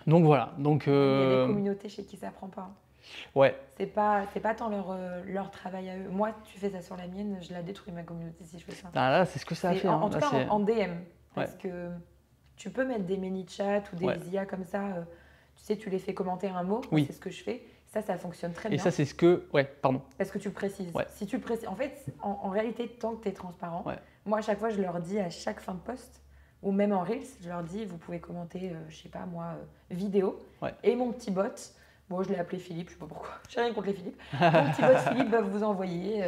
Donc voilà. Il y a des communautés chez qui ça ne prend pas. Ouais. C'est pas tant leur travail à eux. Moi, tu fais ça sur la mienne, je la détruis ma communauté si je fais ça. Là, c'est ce que ça a fait. En tout cas, en DM. Parce que tu peux mettre des mini-chats ou des IA comme ça. Tu sais, tu les fais commenter un mot. C'est ce que je fais. Ça fonctionne très bien. Et ça, c'est ce que… Ouais, pardon. Parce que tu le précises. Si tu le précises… En fait, en réalité, tant que tu es transparent, moi, à chaque fois, je leur dis à chaque fin de post, ou même en Reels, je leur dis, vous pouvez commenter, je sais pas moi, vidéo. Et mon petit bot… Bon, je l'ai appelé Philippe, je sais pas pourquoi. J'ai rien contre les Philippe. Mon petit bot Philippe va vous envoyer,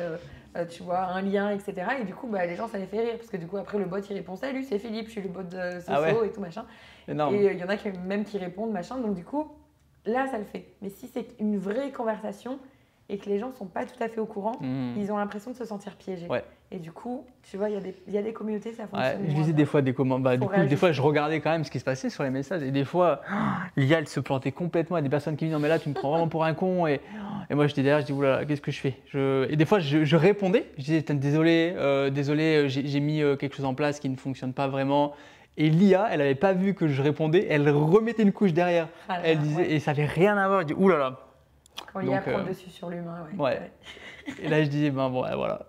tu vois, un lien, etc. Et du coup, les gens, ça les fait rire. Parce que du coup, après, le bot, il répond, salut, c'est Philippe, je suis le bot de Soso et tout, machin. Énorme. Et il y en a même qui répondent, machin. Donc du coup, là, ça le fait. Mais si c'est une vraie conversation et que les gens ne sont pas tout à fait au courant, ils ont l'impression de se sentir piégés. Et du coup, tu vois, il y a des communautés, ça fonctionne. Je lisais des fois des commentaires. Du coup, des fois, je regardais quand même ce qui se passait sur les messages. Et des fois, l'IA, elle se plantait complètement. Il y a des personnes qui me disent, non, mais là, tu me prends vraiment pour un con. Et moi, j'étais derrière, je dis, oulala, qu'est-ce que je fais? Et des fois, je répondais. Je disais, désolé, j'ai mis quelque chose en place qui ne fonctionne pas vraiment. Et l'IA, elle n'avait pas vu que je répondais. Elle remettait une couche derrière. Elle disait, et ça n'avait rien à voir. Je dis, oulala. Quand l'IA prend le dessus sur l'humain, Et là, je disais, voilà.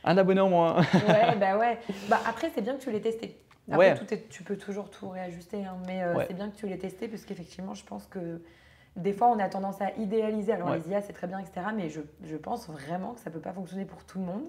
Un abonné en moins. ouais. Après, c'est bien que tu l'aies testé. Après, tu peux toujours tout réajuster, mais c'est bien que tu l'aies testé, parce qu'effectivement, je pense que des fois, on a tendance à idéaliser. Alors, les IA, c'est très bien, etc. Mais je pense vraiment que ça ne peut pas fonctionner pour tout le monde.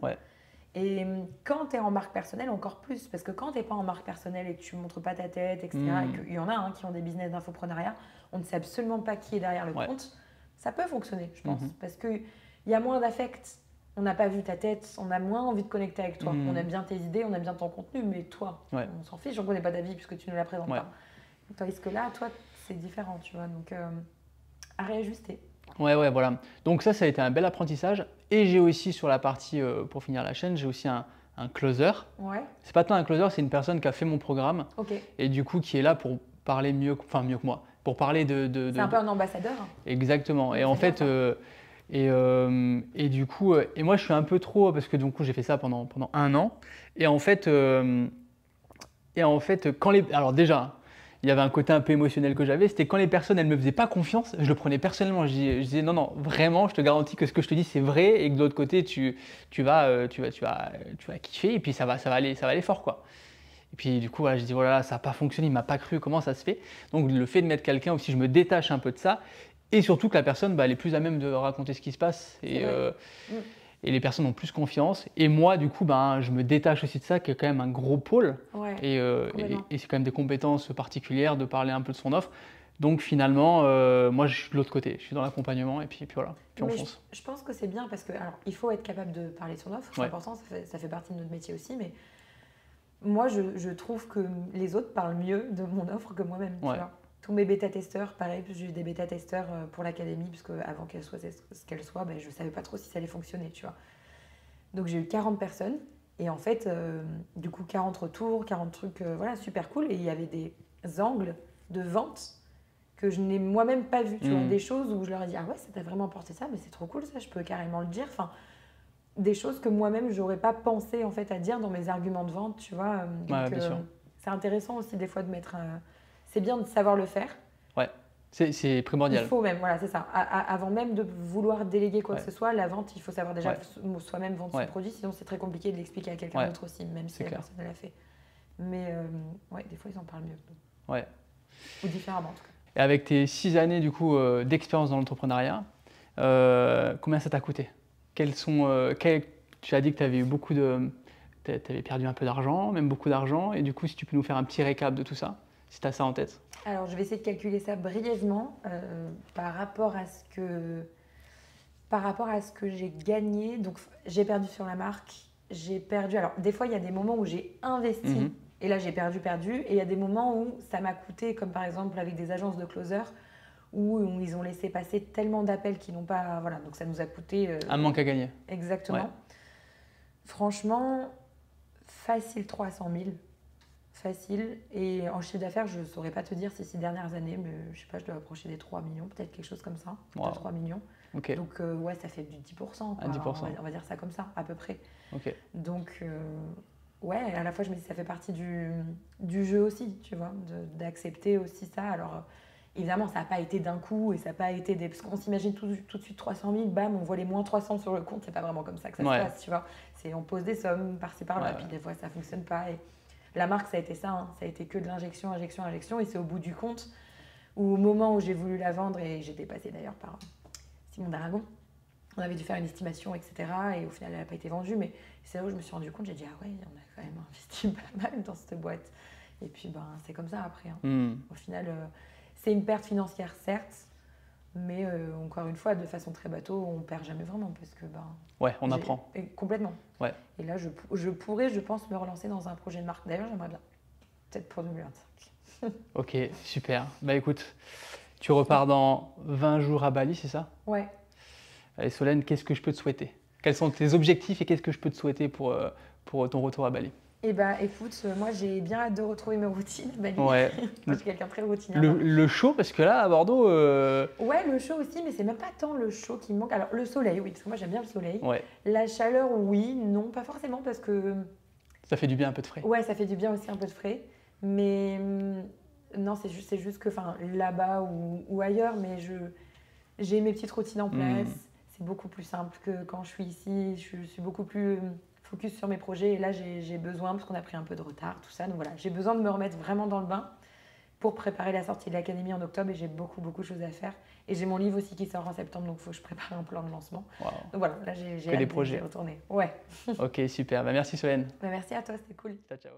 Et quand tu es en marque personnelle, encore plus. Parce que quand tu n'es pas en marque personnelle et que tu ne montres pas ta tête, etc., et qu'il y en a qui ont des business d'infoprenariat, on ne sait absolument pas qui est derrière le compte, ça peut fonctionner, je pense. Parce qu'il y a moins d'affect. on n'a pas vu ta tête, on a moins envie de connecter avec toi. Mmh. On aime bien tes idées, on aime bien ton contenu, mais toi, Ouais. on s'en fiche, on ne connaît pas ta vie puisque tu ne la présentes Ouais. pas. Tandis que là, toi, c'est différent, tu vois. Donc, à réajuster. Ouais, voilà. Donc ça a été un bel apprentissage. Et j'ai aussi sur la partie, pour finir la chaîne, j'ai aussi un closer. Ouais, C'est pas tant un closer, c'est une personne qui a fait mon programme ok. et du coup qui est là pour parler mieux que moi, pour parler C'est un peu un ambassadeur. Exactement. Et C'est en bien fait, ça. et du coup, et moi je suis un peu trop, parce que du coup j'ai fait ça pendant 1 an. Et en fait, alors déjà, il y avait un côté un peu émotionnel que j'avais, c'était quand les personnes elles me faisaient pas confiance, je le prenais personnellement. Je disais non, non, vraiment, je te garantis que ce que je te dis c'est vrai et que de l'autre côté tu vas kiffer et puis ça va aller fort quoi. Et puis du coup, voilà, je dis voilà, ça n'a pas fonctionné, il m'a pas cru, comment ça se fait? Donc le fait de mettre quelqu'un aussi, je me détache un peu de ça et surtout que la personne, elle est plus à même de raconter ce qui se passe et les personnes ont plus confiance. Et moi, du coup, je me détache aussi de ça, qui est quand même un gros pôle Ouais, et complètement. c'est quand même des compétences particulières de parler un peu de son offre. Donc finalement, moi je suis de l'autre côté, je suis dans l'accompagnement et puis voilà, puis on Mais fonce. je pense que c'est bien parce que, alors, il faut être capable de parler de son offre, c'est Ouais. important, ça fait partie de notre métier aussi, mais moi, je trouve que les autres parlent mieux de mon offre que moi-même. Tu Ouais. vois. Tous mes bêta-testeurs, pareil, j'ai eu des bêta-testeurs pour l'académie, puisque avant qu'elle soit ce qu'elle soit, je ne savais pas trop si ça allait fonctionner. Tu vois. Donc j'ai eu 40 personnes, et en fait, du coup, 40 retours, 40 trucs, voilà, super cool. Et il y avait des angles de vente que je n'ai moi-même pas vu. Tu vois, des choses où je leur ai dit, ah ouais, ça t'a vraiment apporté ça, mais c'est trop cool ça, je peux carrément le dire. Enfin, des choses que moi-même j'aurais pas pensé en fait à dire dans mes arguments de vente, tu vois. Ouais, bien sûr. C'est intéressant aussi des fois de mettre. C'est bien de savoir le faire. Ouais, c'est primordial. Il faut même, voilà, c'est ça. Avant même de vouloir déléguer quoi Ouais. que ce soit, la vente, il faut savoir déjà Ouais. soi-même vendre son produit, sinon c'est très compliqué de l'expliquer à quelqu'un Ouais. d'autre aussi, même si C'est la clair. personne l'a fait. Mais ouais, des fois ils en parlent mieux. Ouais. Ou différemment en tout cas. Et avec tes 6 années du coup d'expérience dans l'entrepreneuriat, combien ça t'a coûté? Tu as dit que tu avais avais perdu un peu d'argent, même beaucoup d'argent, et du coup si tu peux nous faire un petit récap de tout ça, si tu as ça en tête. Alors, je vais essayer de calculer ça brièvement par rapport à ce que j'ai gagné. Donc, j'ai perdu sur la marque. J'ai perdu. Alors, des fois, il y a des moments où j'ai investi et là, j'ai perdu. Et il y a des moments où ça m'a coûté, comme par exemple avec des agences de closer, où ils ont laissé passer tellement d'appels qu'ils n'ont pas. Voilà, donc ça nous a coûté. Un manque à gagner. Exactement. Ouais. Franchement, facile 300 000. Facile. Et en chiffre d'affaires, je ne saurais pas te dire ces dernières années, mais je sais pas, je dois approcher des 3 millions, peut-être quelque chose comme ça. Wow. 3 millions. Ok. Donc, ouais, ça fait du 10%. Quoi. 10%. On va dire ça comme ça, à peu près. Ok. Donc, ouais, à la fois, je me dis ça fait partie du jeu aussi, tu vois, d'accepter aussi ça. Alors, évidemment, ça n'a pas été d'un coup et ça n'a pas été des. Parce qu'on s'imagine tout de suite 300 000, bam, on voit les moins 300 sur le compte, c'est pas vraiment comme ça que ça se passe, tu vois. On pose des sommes par-ci par-là, puis des fois, ça ne fonctionne pas. Et la marque, ça a été ça, hein. Ça a été que de l'injection, injection. Et c'est au bout du compte, ou au moment où j'ai voulu la vendre, et j'étais passée d'ailleurs par Simon d'Aragon, on avait dû faire une estimation, etc. Et au final, elle n'a pas été vendue. Mais c'est là où je me suis rendu compte, j'ai dit, ah ouais, on a quand même investi pas mal dans cette boîte. Et puis, c'est comme ça après. Hein. Au final, c'est une perte financière, certes. Mais encore une fois, de façon très bateau, on perd jamais vraiment parce que ouais, on apprend. Complètement. Ouais. Et là, je pourrais, je pense, me relancer dans un projet de marque. D'ailleurs, j'aimerais bien. Peut-être pour 2025. Ok, super. Bah écoute, tu repars dans 20 jours à Bali, c'est ça? Ouais. Allez Solène, qu'est-ce que je peux te souhaiter? Quels sont tes objectifs et qu'est-ce que je peux te souhaiter pour ton retour à Bali? Eh bien, écoute, moi j'ai bien hâte de retrouver mes routines. Bali. Ouais. Moi, je suis quelqu'un de très routinier. Le chaud, parce que là, à Bordeaux. Ouais, le chaud aussi, mais c'est même pas tant le chaud qui me manque. Alors, le soleil, oui, parce que moi j'aime bien le soleil. Ouais. La chaleur, oui, non, pas forcément, parce que. Ça fait du bien un peu de frais. Ouais, ça fait du bien aussi un peu de frais. Mais non, c'est juste que là-bas ou ailleurs, mais j'ai mes petites routines en place. C'est beaucoup plus simple que quand je suis ici. Je suis beaucoup plus focus sur mes projets. Et là, j'ai besoin, parce qu'on a pris un peu de retard, tout ça. Donc voilà, j'ai besoin de me remettre vraiment dans le bain pour préparer la sortie de l'académie en octobre. Et j'ai beaucoup de choses à faire. Et j'ai mon livre aussi qui sort en septembre, donc il faut que je prépare un plan de lancement. Wow. Donc voilà, là, j'ai hâte des projets. retourner. Ouais. Ok, super. Bah, merci Solène. Merci à toi, c'était cool. Ciao, ciao.